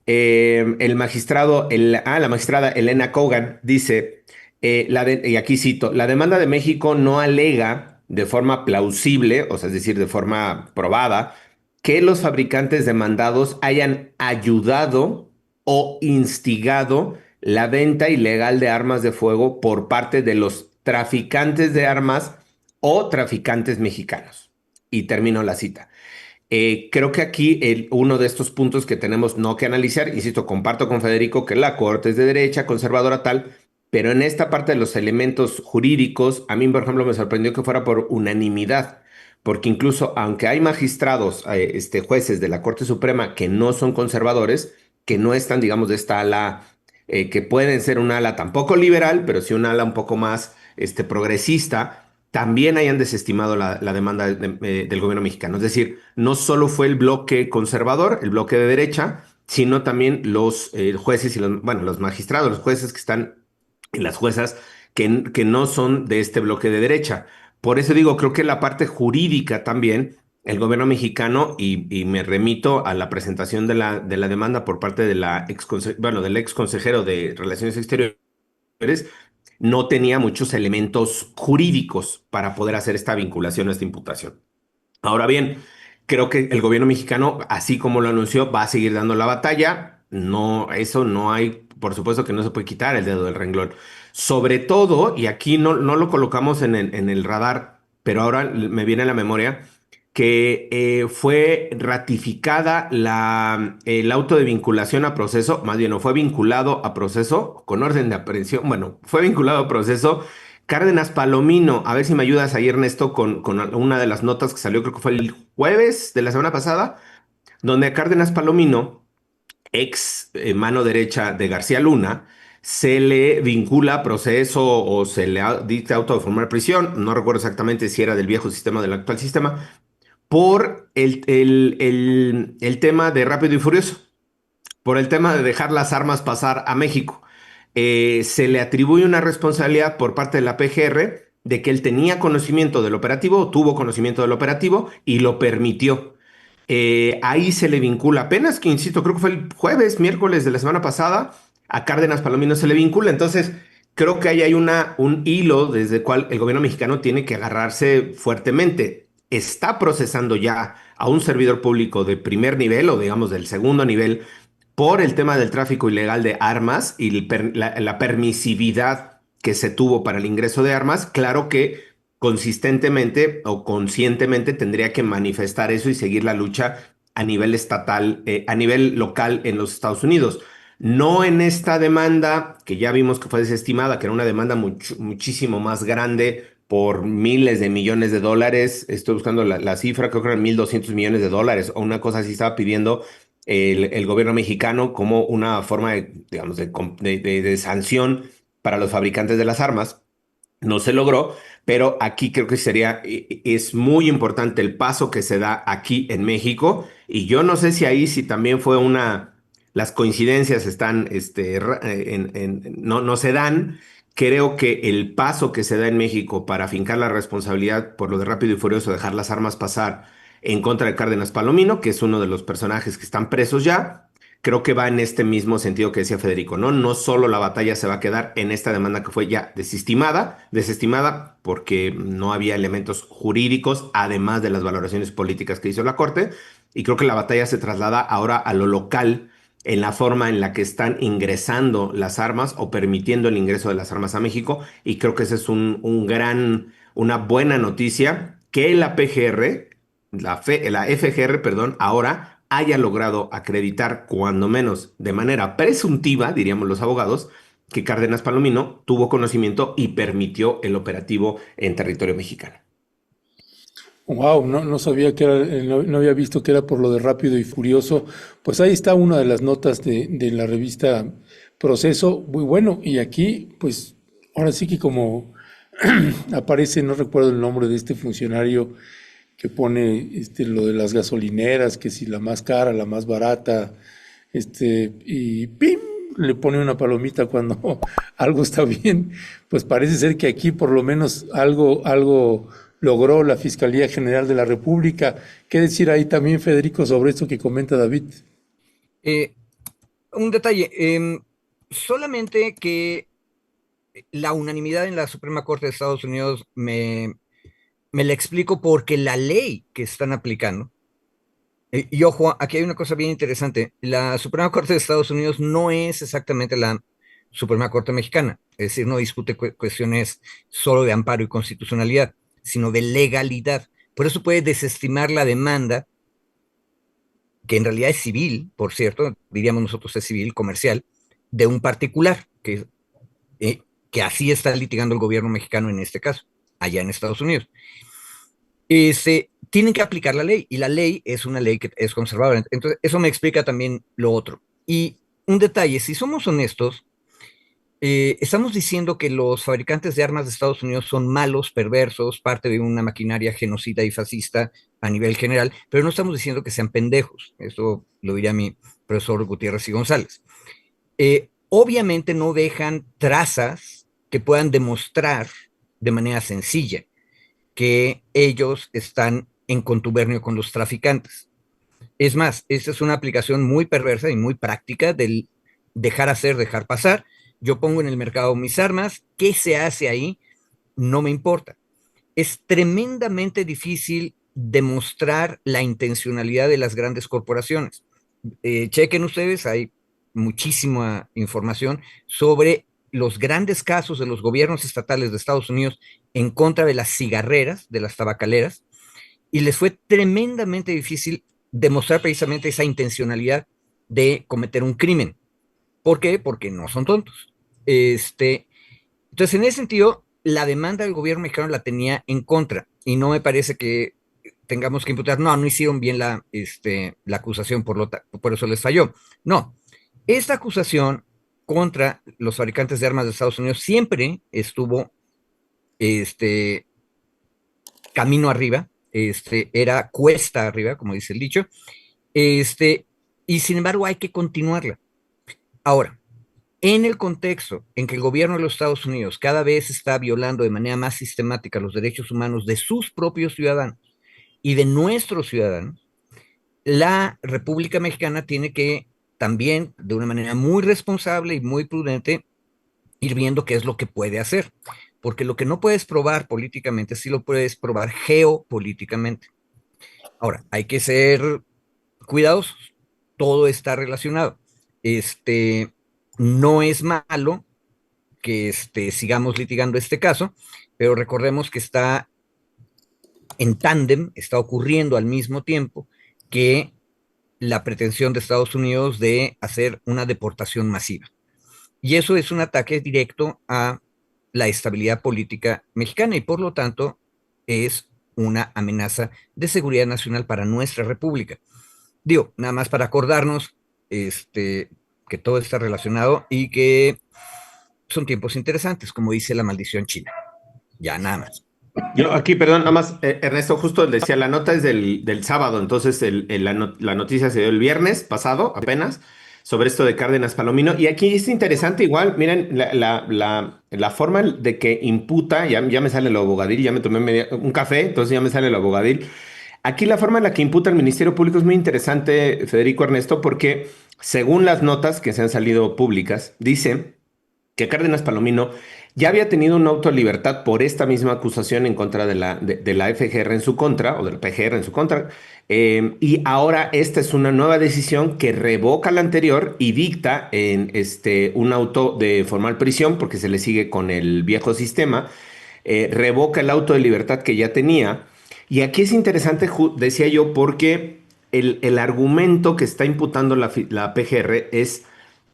la magistrada Elena Kogan dice, y aquí cito, la demanda de México no alega de forma plausible, o sea, es decir, de forma probada, que los fabricantes demandados hayan ayudado o instigado la venta ilegal de armas de fuego por parte de los traficantes de armas o traficantes mexicanos. Y termino la cita. Creo que aquí uno de estos puntos que tenemos no que analizar, insisto, comparto con Federico que la Corte es de derecha, conservadora tal, pero en esta parte de los elementos jurídicos, a mí, por ejemplo, me sorprendió que fuera por unanimidad, porque incluso aunque hay magistrados, jueces de la Corte Suprema que no son conservadores, que no están, digamos, de esta ala, que pueden ser un ala tampoco liberal, pero sí un ala un poco más progresista, también hayan desestimado la demanda del gobierno mexicano. Es decir, no solo fue el bloque conservador, el bloque de derecha, sino también los jueces y los magistrados, los jueces que están y las juezas que no son de este bloque de derecha. Por eso digo, creo que la parte jurídica también, el gobierno mexicano, y me remito a la presentación de la demanda por parte del ex consejero de Relaciones Exteriores, no tenía muchos elementos jurídicos para poder hacer esta vinculación, esta imputación. Ahora bien, creo que el gobierno mexicano, así como lo anunció, va a seguir dando la batalla. No, eso no hay, por supuesto que no se puede quitar el dedo del renglón. Sobre todo, y aquí no lo colocamos en el radar, pero ahora me viene a la memoria, que fue ratificada el auto de vinculación a proceso, más bien no fue vinculado a proceso con orden de aprehensión, bueno, fue vinculado a proceso Cárdenas Palomino. A ver si me ayudas ahí, Ernesto, con una de las notas que salió, creo que fue el jueves de la semana pasada, donde a Cárdenas Palomino, ex mano derecha de García Luna, se le vincula a proceso o se le dicta auto de formar prisión, no recuerdo exactamente si era del viejo sistema o del actual sistema, por el tema de Rápido y Furioso, por el tema de dejar las armas pasar a México. Se le atribuye una responsabilidad por parte de la PGR de que él tenía conocimiento del operativo, tuvo conocimiento del operativo y lo permitió. Ahí se le vincula apenas, que insisto, creo que fue el jueves, miércoles de la semana pasada, a Cárdenas Palomino se le vincula. Entonces, creo que ahí hay un hilo desde el cual el gobierno mexicano tiene que agarrarse fuertemente. Está procesando ya a un servidor público de primer nivel o digamos del segundo nivel por el tema del tráfico ilegal de armas y la permisividad que se tuvo para el ingreso de armas. Claro que consistentemente o conscientemente tendría que manifestar eso y seguir la lucha a nivel estatal, a nivel local en los Estados Unidos. No en esta demanda que ya vimos que fue desestimada, que era una demanda muchísimo más grande por miles de millones de dólares. Estoy buscando la cifra, creo que eran 1.200 millones de dólares o una cosa así estaba pidiendo el gobierno mexicano como una forma de, digamos, de sanción para los fabricantes de las armas. No se logró, pero aquí creo que es muy importante el paso que se da aquí en México. Y yo no sé si también fue las coincidencias están, no se dan. Creo que el paso que se da en México para fincar la responsabilidad por lo de Rápido y Furioso, dejar las armas pasar, en contra de Cárdenas Palomino, que es uno de los personajes que están presos ya. Creo que va en este mismo sentido que decía Federico, ¿no? No solo la batalla se va a quedar en esta demanda que fue ya desestimada porque no había elementos jurídicos, además de las valoraciones políticas que hizo la Corte, y creo que la batalla se traslada ahora a lo local, en la forma en la que están ingresando las armas o permitiendo el ingreso de las armas a México, y creo que ese es una buena noticia que la PGR, la FGR, perdón, ahora haya logrado acreditar, cuando menos de manera presuntiva, diríamos los abogados, que Cárdenas Palomino tuvo conocimiento y permitió el operativo en territorio mexicano. Wow, no sabía que era, no había visto que era por lo de Rápido y Furioso. Pues ahí está una de las notas de la revista Proceso, muy bueno. Y aquí, pues, ahora sí que como aparece, no recuerdo el nombre de este funcionario que pone lo de las gasolineras, que si la más cara, la más barata, y ¡pim! Le pone una palomita cuando algo está bien. Pues parece ser que aquí por lo menos algo logró la Fiscalía General de la República. ¿Qué decir ahí también, Federico, sobre esto que comenta David? Eh, un detalle, solamente que la unanimidad en la Suprema Corte de Estados Unidos me la explico porque la ley que están aplicando, y ojo, aquí hay una cosa bien interesante, la Suprema Corte de Estados Unidos no es exactamente la Suprema Corte mexicana, es decir, no discute cuestiones solo de amparo y constitucionalidad, sino de legalidad. Por eso puede desestimar la demanda, que en realidad es civil, por cierto, diríamos nosotros es civil, comercial, de un particular, que así está litigando el gobierno mexicano en este caso, allá en Estados Unidos. Tienen que aplicar la ley, y la ley es una ley que es conservadora. Entonces, eso me explica también lo otro. Y un detalle, si somos honestos, estamos diciendo que los fabricantes de armas de Estados Unidos son malos, perversos, parte de una maquinaria genocida y fascista a nivel general, pero no estamos diciendo que sean pendejos. Eso lo diría mi profesor Gutiérrez y González. Obviamente no dejan trazas que puedan demostrar de manera sencilla que ellos están en contubernio con los traficantes. Es más, esta es una aplicación muy perversa y muy práctica del dejar hacer, dejar pasar. Yo pongo en el mercado mis armas, ¿qué se hace ahí? No me importa. Es tremendamente difícil demostrar la intencionalidad de las grandes corporaciones. Chequen ustedes, hay muchísima información sobre los grandes casos de los gobiernos estatales de Estados Unidos en contra de las cigarreras, de las tabacaleras, y les fue tremendamente difícil demostrar precisamente esa intencionalidad de cometer un crimen. ¿Por qué? Porque no son tontos. Entonces, en ese sentido, la demanda del gobierno mexicano la tenía en contra, y no me parece que tengamos que imputar, no hicieron bien la acusación, por eso les falló. No, esta acusación contra los fabricantes de armas de Estados Unidos siempre estuvo camino arriba, era cuesta arriba, como dice el dicho, y sin embargo hay que continuarla. Ahora, en el contexto en que el gobierno de los Estados Unidos cada vez está violando de manera más sistemática los derechos humanos de sus propios ciudadanos y de nuestros ciudadanos, la República Mexicana tiene que también, de una manera muy responsable y muy prudente, ir viendo qué es lo que puede hacer. Porque lo que no puedes probar políticamente, sí lo puedes probar geopolíticamente. Ahora, hay que ser cuidadosos. Todo está relacionado. No es malo que sigamos litigando este caso, pero recordemos que está en tándem, está ocurriendo al mismo tiempo que la pretensión de Estados Unidos de hacer una deportación masiva. Y eso es un ataque directo a la estabilidad política mexicana y por lo tanto es una amenaza de seguridad nacional para nuestra república. Digo, nada más para acordarnos que todo está relacionado y que son tiempos interesantes, como dice la maldición china. Ya nada más. Yo aquí, perdón, nada más, Ernesto, justo decía, la nota es del sábado, entonces la noticia se dio el viernes pasado, apenas, sobre esto de Cárdenas Palomino, y aquí es interesante igual, miren, la forma de que imputa, ya me sale el abogadil, ya me tomé un café, entonces ya me sale el abogadil, Aquí la forma en la que imputa el Ministerio Público es muy interesante, Federico Ernesto, porque según las notas que se han salido públicas, dice que Cárdenas Palomino ya había tenido un auto de libertad por esta misma acusación en contra de la FGR en su contra, o del PGR en su contra, y ahora esta es una nueva decisión que revoca la anterior y dicta en un auto de formal prisión, porque se le sigue con el viejo sistema, revoca el auto de libertad que ya tenía. Y aquí es interesante, decía yo, porque el argumento que está imputando la PGR es,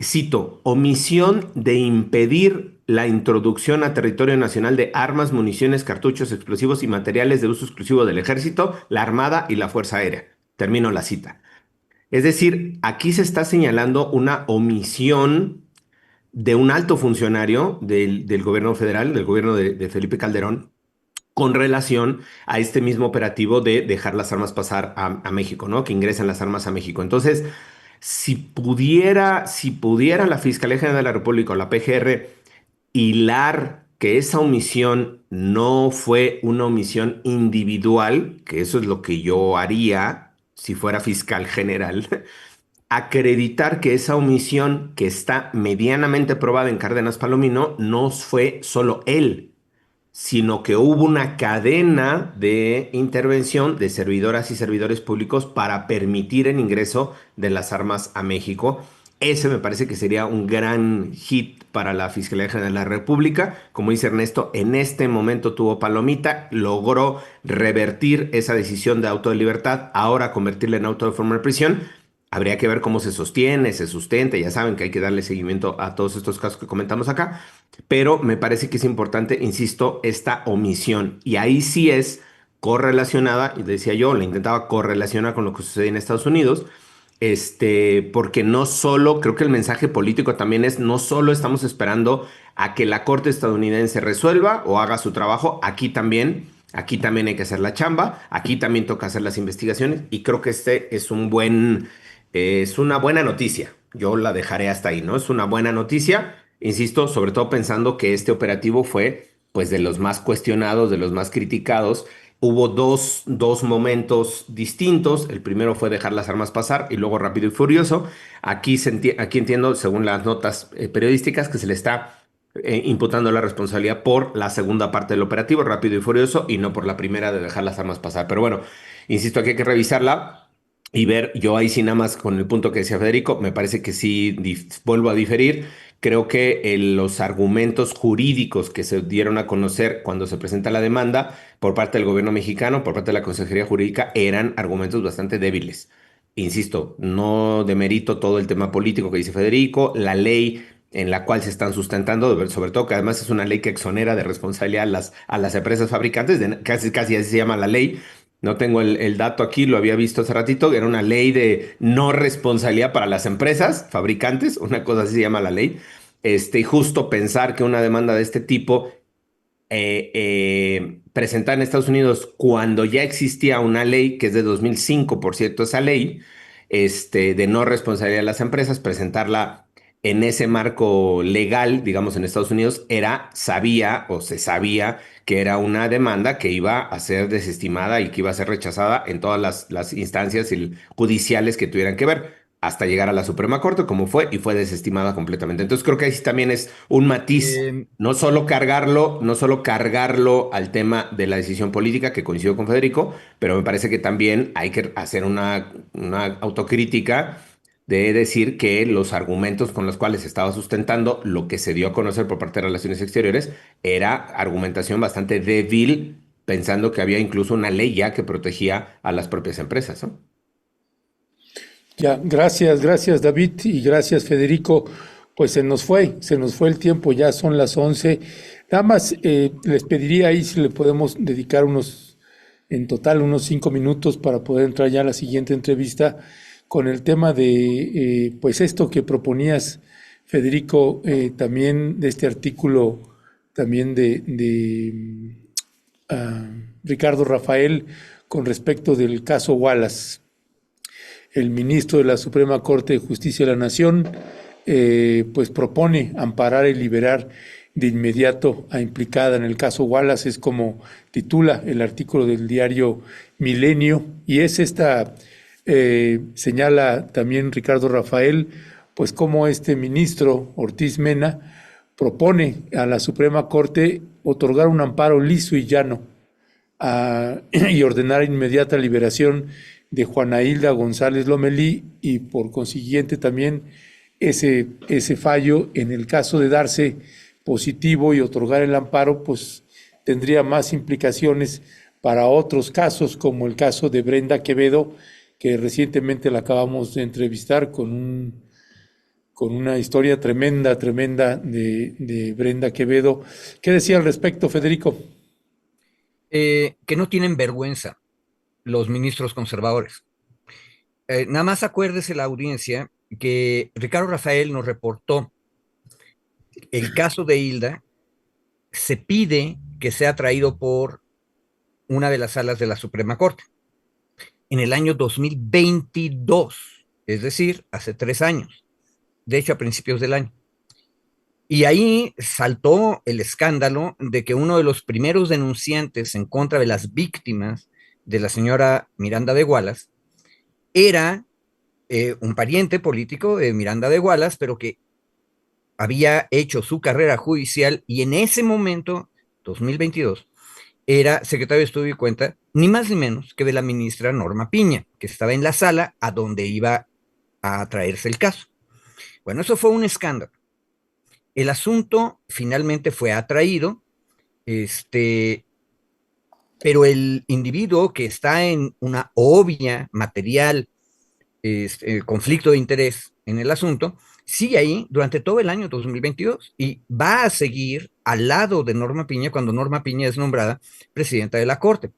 cito, omisión de impedir la introducción a territorio nacional de armas, municiones, cartuchos, explosivos y materiales de uso exclusivo del Ejército, la Armada y la Fuerza Aérea. Termino la cita. Es decir, aquí se está señalando una omisión de un alto funcionario del gobierno federal, del gobierno de Felipe Calderón, con relación a este mismo operativo de dejar las armas pasar a México, ¿no? Que ingresen las armas a México. Entonces, si pudiera la Fiscalía General de la República o la PGR hilar que esa omisión no fue una omisión individual, que eso es lo que yo haría si fuera fiscal general, acreditar que esa omisión que está medianamente probada en Cárdenas Palomino no fue solo él, sino que hubo una cadena de intervención de servidoras y servidores públicos para permitir el ingreso de las armas a México. Ese me parece que sería un gran hit para la Fiscalía General de la República. Como dice Ernesto, en este momento tuvo palomita, logró revertir esa decisión de auto de libertad, ahora convertirla en auto de formal prisión. Habría que ver cómo se sostiene, se sustenta. Ya saben que hay que darle seguimiento a todos estos casos que comentamos acá, pero me parece que es importante, insisto, esta omisión. Y ahí sí es correlacionada, y decía yo, la intentaba correlacionar con lo que sucede en Estados Unidos, porque no solo, creo que el mensaje político también es, no solo estamos esperando a que la Corte estadounidense resuelva o haga su trabajo, aquí también hay que hacer la chamba, aquí también toca hacer las investigaciones, y creo que es una buena noticia. Yo la dejaré hasta ahí, ¿no? Es una buena noticia, insisto, sobre todo pensando que este operativo fue, pues, de los más cuestionados, de los más criticados. Hubo dos momentos distintos. El primero fue dejar las armas pasar y luego Rápido y Furioso. Aquí entiendo, según las notas periodísticas, que se le está imputando la responsabilidad por la segunda parte del operativo, Rápido y Furioso, y no por la primera de dejar las armas pasar. Pero bueno, insisto, aquí hay que revisarla y ver. Yo ahí sí, nada más con el punto que decía Federico, me parece que sí, vuelvo a diferir. Creo que los argumentos jurídicos que se dieron a conocer cuando se presenta la demanda por parte del gobierno mexicano, por parte de la Consejería Jurídica, eran argumentos bastante débiles. Insisto, no demerito todo el tema político que dice Federico, la ley en la cual se están sustentando, sobre todo que además es una ley que exonera de responsabilidad a las empresas fabricantes, casi, casi así se llama la ley. No tengo el dato aquí, lo había visto hace ratito, era una ley de no responsabilidad para las empresas fabricantes, una cosa así se llama la ley. Y justo pensar que una demanda de este tipo presentada en Estados Unidos cuando ya existía una ley que es de 2005, por cierto, esa ley, de no responsabilidad de las empresas, presentarla en ese marco legal, digamos, en Estados Unidos, sabía o se sabía que era una demanda que iba a ser desestimada y que iba a ser rechazada en todas las instancias judiciales que tuvieran que ver, hasta llegar a la Suprema Corte, como fue, y fue desestimada completamente. Entonces creo que ahí sí también es un matiz, Eh, no solo cargarlo al tema de la decisión política, que coincido con Federico, pero me parece que también hay que hacer una autocrítica de decir que los argumentos con los cuales se estaba sustentando lo que se dio a conocer por parte de Relaciones Exteriores era argumentación bastante débil, pensando que había incluso una ley ya que protegía a las propias empresas, ¿no? Ya, gracias David y gracias Federico. Pues se nos fue el tiempo, ya son las 11. Nada más les pediría ahí si le podemos dedicar en total unos 5 minutos para poder entrar ya a la siguiente entrevista con el tema de, pues esto que proponías, Federico, también de este artículo también de Ricardo Rafael con respecto del caso Wallace. El ministro de la Suprema Corte de Justicia de la Nación pues propone amparar y liberar de inmediato a implicada en el caso Wallace, es como titula el artículo del diario Milenio, y es esta, señala también Ricardo Rafael, pues cómo este ministro Ortiz Mena propone a la Suprema Corte otorgar un amparo liso y llano y ordenar inmediata liberación de Juana Hilda González Lomelí, y por consiguiente también ese fallo, en el caso de darse positivo y otorgar el amparo, pues tendría más implicaciones para otros casos, como el caso de Brenda Quevedo, que recientemente la acabamos de entrevistar con una historia tremenda, tremenda de Brenda Quevedo. ¿Qué decía al respecto, Federico? Que no tienen vergüenza los ministros conservadores. Nada más acuérdese la audiencia que Ricardo Rafael nos reportó el caso de Hilda. Se pide que sea traído por una de las salas de la Suprema Corte en el año 2022, es decir, hace 3 años, de hecho a principios del año. Y ahí saltó el escándalo de que uno de los primeros denunciantes en contra de las víctimas de la señora Miranda de Wallace era un pariente político de Miranda de Wallace, pero que había hecho su carrera judicial y en ese momento, 2022, era secretario de Estudio y Cuenta, ni más ni menos que de la ministra Norma Piña, que estaba en la sala a donde iba a traerse el caso. Bueno, eso fue un escándalo. El asunto finalmente fue atraído, pero el individuo que está en una obvia material conflicto de interés en el asunto, sigue ahí durante todo el año 2022 y va a seguir al lado de Norma Piña cuando Norma Piña es nombrada presidenta de la Corte.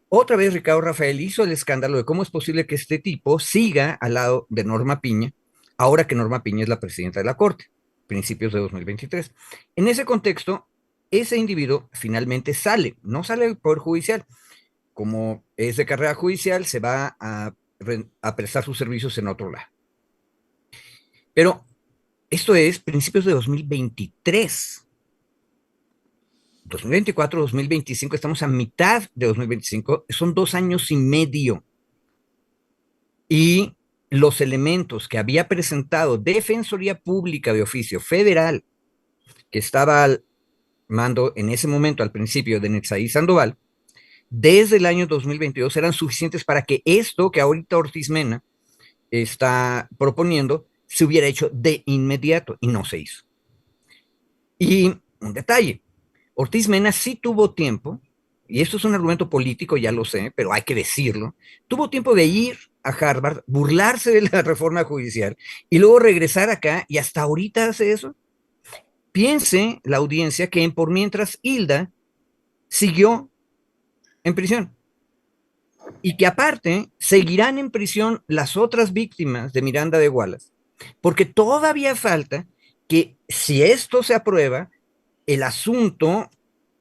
Otra vez Ricardo Rafael hizo el escándalo de cómo es posible que este tipo siga al lado de Norma Piña, ahora que Norma Piña es la presidenta de la Corte, principios de 2023. En ese contexto, ese individuo finalmente sale, no sale del Poder Judicial. Como es de carrera judicial, se va a prestar sus servicios en otro lado. Pero esto es principios de 2023. 2024, 2025, estamos a mitad de 2025, son 2 años y medio. Y los elementos que había presentado Defensoría Pública de Oficio Federal, que estaba al mando en ese momento, al principio, de Netzaí Sandoval, desde el año 2022 eran suficientes para que esto que ahorita Ortiz Mena está proponiendo se hubiera hecho de inmediato y no se hizo. Y un detalle, Ortiz Mena sí tuvo tiempo, y esto es un argumento político, ya lo sé, pero hay que decirlo, tuvo tiempo de ir a Harvard, burlarse de la reforma judicial y luego regresar acá y hasta ahorita hace eso. Piense la audiencia que por mientras Hilda siguió en prisión y que aparte seguirán en prisión las otras víctimas de Miranda de Wallace, porque todavía falta que si esto se aprueba, el asunto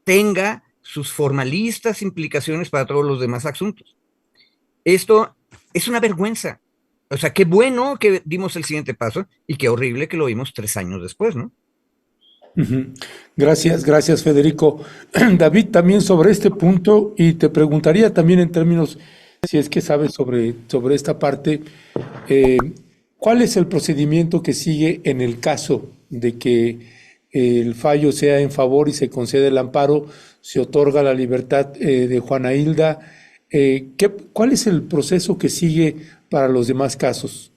tenga sus formalistas implicaciones para todos los demás asuntos. Esto es una vergüenza. O sea, qué bueno que dimos el siguiente paso y qué horrible que lo vimos 3 años después, ¿no? Gracias, gracias, Federico. David, también sobre este punto, y te preguntaría también en términos, si es que sabes sobre esta parte, ¿cuál es el procedimiento que sigue en el caso de que el fallo sea en favor y se concede el amparo, se otorga la libertad de Juana Hilda? ¿Cuál es el proceso que sigue para los demás casos?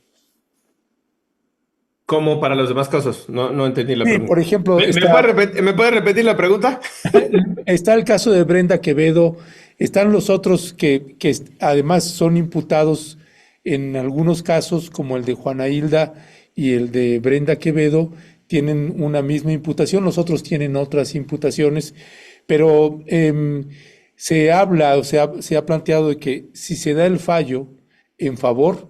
¿Cómo para los demás casos? No entendí la Sí, pregunta. por ejemplo, ¿Me puede repetir la pregunta? está el caso de Brenda Quevedo, están los otros que además son imputados en algunos casos, como el de Juana Hilda y el de Brenda Quevedo, tienen una misma imputación, los otros tienen otras imputaciones, pero se habla o se ha planteado de que si se da el fallo en favor,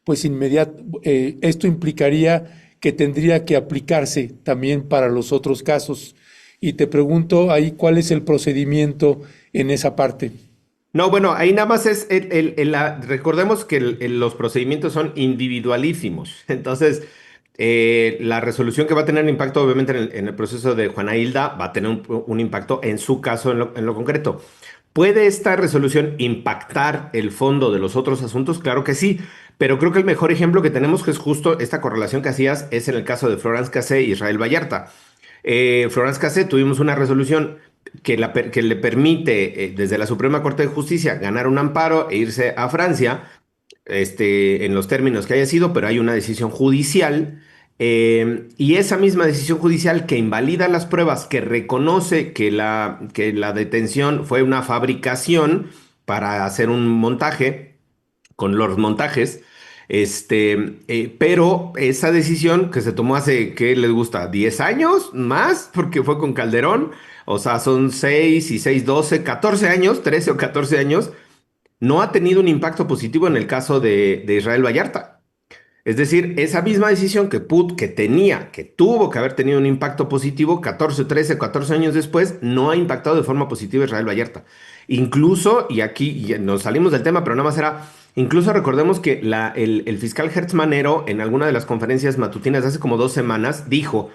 pues esto implicaría que tendría que aplicarse también para los otros casos. Y te pregunto ahí cuál es el procedimiento en esa parte. No, bueno, ahí nada más es, recordemos que los procedimientos son individualísimos. Entonces, La resolución que va a tener impacto, obviamente, en el proceso de Juana Hilda va a tener un impacto en su caso en lo concreto. ¿Puede esta resolución impactar el fondo de los otros asuntos? Claro que sí, pero creo que el mejor ejemplo que tenemos, que es justo esta correlación que hacías, es en el caso de Florence Cassé y Israel Vallarta. Florence Cassé, tuvimos una resolución que le permite, desde la Suprema Corte de Justicia, ganar un amparo e irse a Francia, en los términos que haya sido, pero hay una decisión judicial. Y esa misma decisión judicial que invalida las pruebas, que reconoce que la detención fue una fabricación para hacer un montaje, con los montajes, pero esa decisión que se tomó hace, ¿qué les gusta? ¿10 años más? Porque fue con Calderón, o sea, son 6 y 6, 12, 14 años, 13 o 14 años, no ha tenido un impacto positivo en el caso de Israel Vallarta. Es decir, esa misma decisión que tuvo que haber tenido un impacto positivo 14, 13, 14 años después, no ha impactado de forma positiva a Israel Vallarta. Incluso, y aquí nos salimos del tema, pero nada más era, incluso recordemos que el fiscal Hertz Manero en alguna de las conferencias matutinas de hace como 2 semanas dijo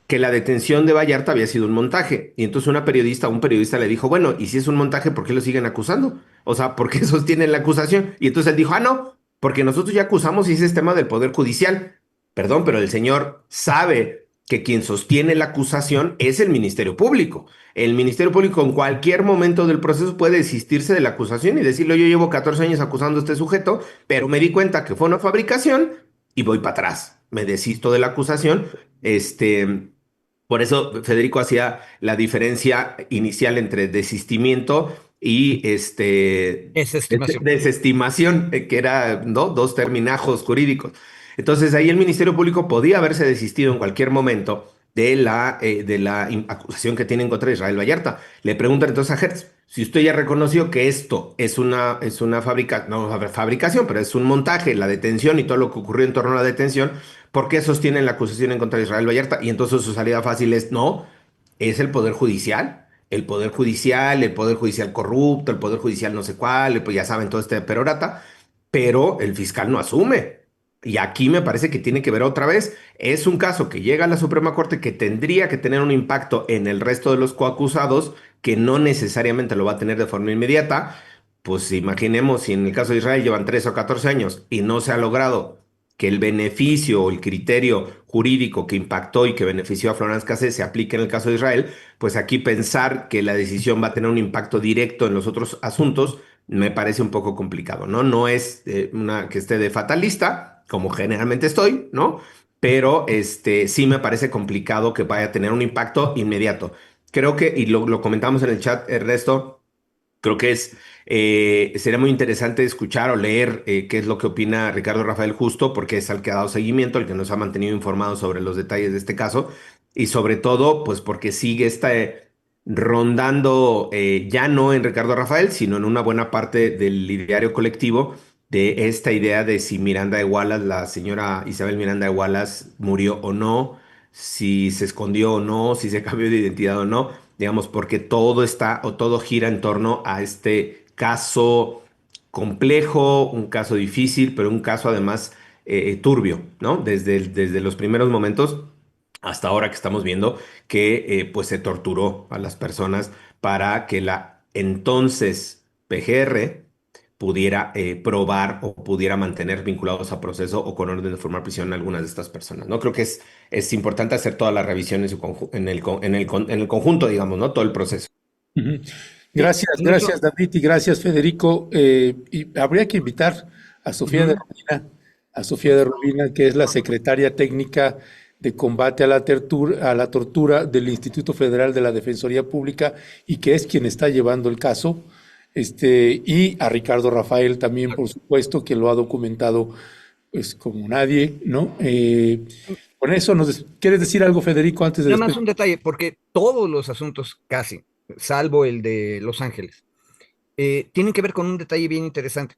que la detención de Vallarta había sido un montaje. Y entonces un periodista le dijo, bueno, ¿y si es un montaje, por qué lo siguen acusando? O sea, ¿por qué sostienen la acusación? Y entonces él dijo, no, porque nosotros ya acusamos y ese es tema del Poder Judicial. Perdón, pero el señor sabe que quien sostiene la acusación es el Ministerio Público. El Ministerio Público en cualquier momento del proceso puede desistirse de la acusación y decirle, yo llevo 14 años acusando a este sujeto, pero me di cuenta que fue una fabricación y voy para atrás. Me desisto de la acusación. Por eso Federico hacía la diferencia inicial entre desistimiento y Esa estimación. desestimación, que era, ¿no? Dos terminajos jurídicos. Entonces ahí el Ministerio Público podía haberse desistido en cualquier momento de la acusación que tiene en contra de Israel Vallarta. Le preguntan entonces a Hertz, si usted ya reconoció que esto es una no fabricación, pero es un montaje, la detención y todo lo que ocurrió en torno a la detención, ¿por qué sostienen la acusación en contra de Israel Vallarta? Y entonces su salida fácil es, no, es el Poder Judicial. El Poder Judicial corrupto, el Poder Judicial no sé cuál, pues ya saben todo este perorata, pero el fiscal no asume. Y aquí me parece que tiene que ver otra vez. Es un caso que llega a la Suprema Corte que tendría que tener un impacto en el resto de los coacusados, que no necesariamente lo va a tener de forma inmediata. Pues imaginemos si en el caso de Israel llevan 13 o 14 años y no se ha logrado que el beneficio o el criterio jurídico que impactó y que benefició a Florence Cassé se aplique en el caso de Israel, pues aquí pensar que la decisión va a tener un impacto directo en los otros asuntos me parece un poco complicado, ¿no? No es una que esté de fatalista, como generalmente estoy, ¿no? Pero sí me parece complicado que vaya a tener un impacto inmediato. Creo que, y lo comentamos en el chat, Ernesto, creo que sería muy interesante escuchar o leer qué es lo que opina Ricardo Rafael Justo, porque es al que ha dado seguimiento, el que nos ha mantenido informados sobre los detalles de este caso, y sobre todo, pues porque sigue rondando, ya no en Ricardo Rafael, sino en una buena parte del ideario colectivo, de esta idea de si Miranda de Wallace, la señora Isabel Miranda de Wallace, murió o no, si se escondió o no, si se cambió de identidad o no, digamos, porque todo está o todo gira en torno a este caso complejo, un caso difícil, pero un caso además turbio, ¿no? Desde los primeros momentos hasta ahora que estamos viendo que pues se torturó a las personas para que la entonces PGR pudiera probar o pudiera mantener vinculados a proceso o con orden de formar prisión a algunas de estas personas, ¿no? Creo que es importante hacer toda la revisión en el conjunto, digamos, ¿no? Todo el proceso. Ujú. Sí, Gracias, mucho. gracias David y gracias Federico. Y habría que invitar a Sofía de Ujú. Rubina, que es la secretaria técnica de combate a a la tortura del Instituto Federal de la Defensoría Pública y que es quien está llevando el caso. Y a Ricardo Rafael también, por supuesto, que lo ha documentado pues como nadie, ¿no? Con eso, ¿quieres decir algo, Federico, antes de Nada más despedir? un detalle, porque todos los asuntos, casi, salvo el de Los Ángeles, tienen que ver con un detalle bien interesante.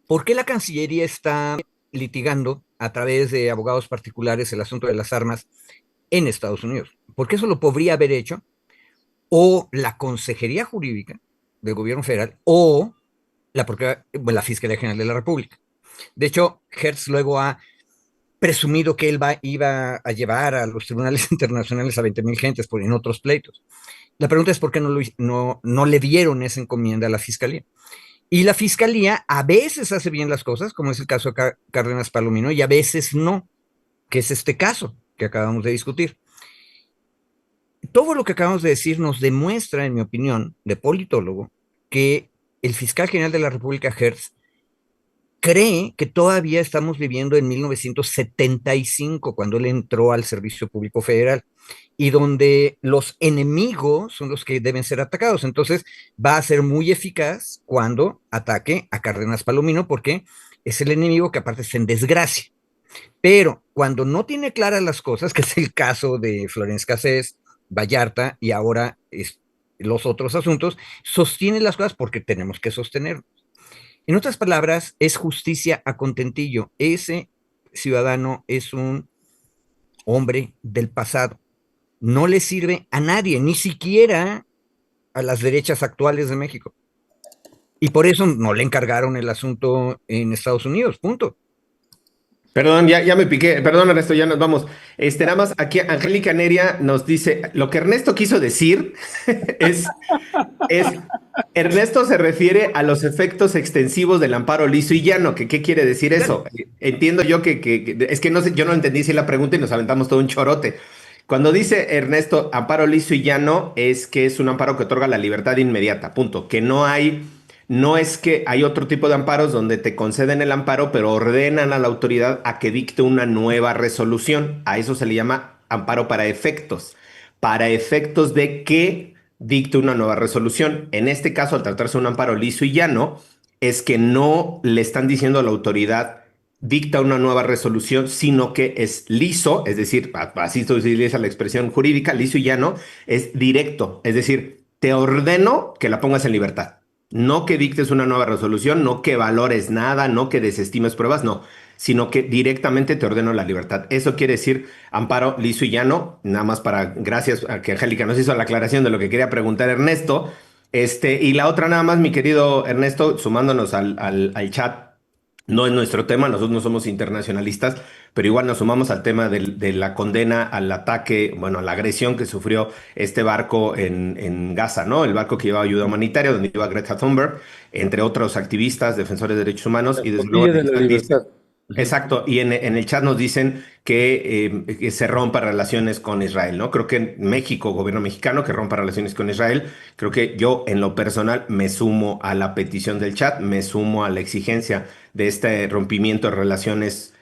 ¿Por qué la Cancillería está litigando a través de abogados particulares el asunto de las armas en Estados Unidos? Porque eso lo podría haber hecho o la Consejería Jurídica del Gobierno Federal o la Fiscalía General de la República. De hecho, Hertz luego ha presumido que él iba a llevar a los tribunales internacionales a 20,000 gentes en otros pleitos. La pregunta es por qué no le dieron esa encomienda a la fiscalía. Y la fiscalía a veces hace bien las cosas, como es el caso de Cárdenas Palomino, y a veces no, que es este caso que acabamos de discutir. Todo lo que acabamos de decir nos demuestra, en mi opinión, de politólogo, que el fiscal general de la República, Hertz, cree que todavía estamos viviendo en 1975, cuando él entró al Servicio Público Federal, y donde los enemigos son los que deben ser atacados. Entonces va a ser muy eficaz cuando ataque a Cárdenas Palomino, porque es el enemigo que aparte está en desgracia. Pero cuando no tiene claras las cosas, que es el caso de Florence Cassés, Vallarta y ahora los otros asuntos, sostiene las cosas porque tenemos que sostener. En otras palabras, es justicia a contentillo. Ese ciudadano es un hombre del pasado. No le sirve a nadie, ni siquiera a las derechas actuales de México. Y por eso no le encargaron el asunto en Estados Unidos, punto. Perdón, ya me piqué. Perdón, Ernesto, ya nos vamos. Nada más aquí Angélica Neria nos dice, lo que Ernesto quiso decir es, es, Ernesto se refiere a los efectos extensivos del amparo liso y llano. ¿Qué quiere decir eso? Entiendo yo es que no sé, yo no entendí si la pregunta y nos aventamos todo un chorote. Cuando dice Ernesto amparo liso y llano, es que es un amparo que otorga la libertad inmediata, punto. Que no es que hay otro tipo de amparos donde te conceden el amparo, pero ordenan a la autoridad a que dicte una nueva resolución. A eso se le llama amparo para efectos de que dicte una nueva resolución. En este caso, al tratarse de un amparo liso y llano, es que no le están diciendo a la autoridad dicta una nueva resolución, sino que es liso, es decir, así se utiliza la expresión jurídica, liso y llano, es directo, es decir, te ordeno que la pongas en libertad. No que dictes una nueva resolución, no que valores nada, no que desestimes pruebas, no, sino que directamente te ordeno la libertad. Eso quiere decir amparo liso y llano, nada más gracias a que Angélica nos hizo la aclaración de lo que quería preguntar Ernesto. Y la otra nada más, mi querido Ernesto, sumándonos al chat. No es nuestro tema, nosotros no somos internacionalistas, pero igual nos sumamos al tema de la condena al ataque, bueno, a la agresión que sufrió este barco en Gaza, ¿no? El barco que llevaba ayuda humanitaria, donde iba Greta Thunberg, entre otros activistas, defensores de derechos humanos, La y desde luego costilla de la libertad. exacto, y en el chat nos dicen que se rompa relaciones con Israel, ¿no? Creo que México, gobierno mexicano, que rompa relaciones con Israel, creo que yo en lo personal me sumo a la petición del chat, me sumo a la exigencia de este rompimiento de relaciones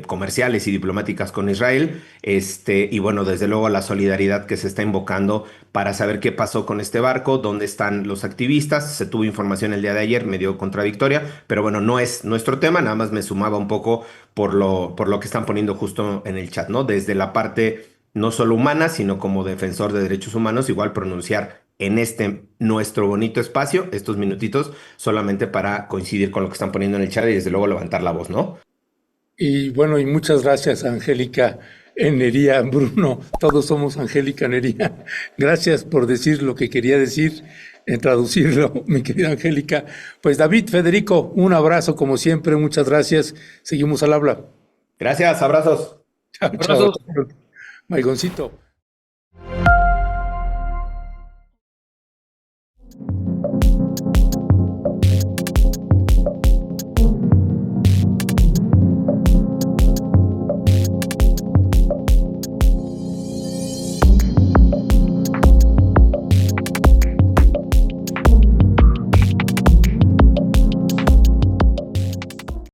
comerciales y diplomáticas con Israel, y bueno, desde luego la solidaridad que se está invocando para saber qué pasó con este barco, dónde están los activistas. Se tuvo información el día de ayer, medio contradictoria, pero bueno, no es nuestro tema, nada más me sumaba un poco por lo que están poniendo justo en el chat, ¿no? Desde la parte no solo humana, sino como defensor de derechos humanos, igual pronunciar en nuestro bonito espacio, estos minutitos, solamente para coincidir con lo que están poniendo en el chat y desde luego levantar la voz, ¿no? Y bueno, y muchas gracias, Angélica Nería, Bruno. Todos somos Angélica Nería. Gracias por decir lo que quería decir, en traducirlo, mi querida Angélica. Pues David, Federico, un abrazo como siempre, muchas gracias. Seguimos al habla. Gracias, abrazos. Chao, chao. Abrazos. Maigoncito.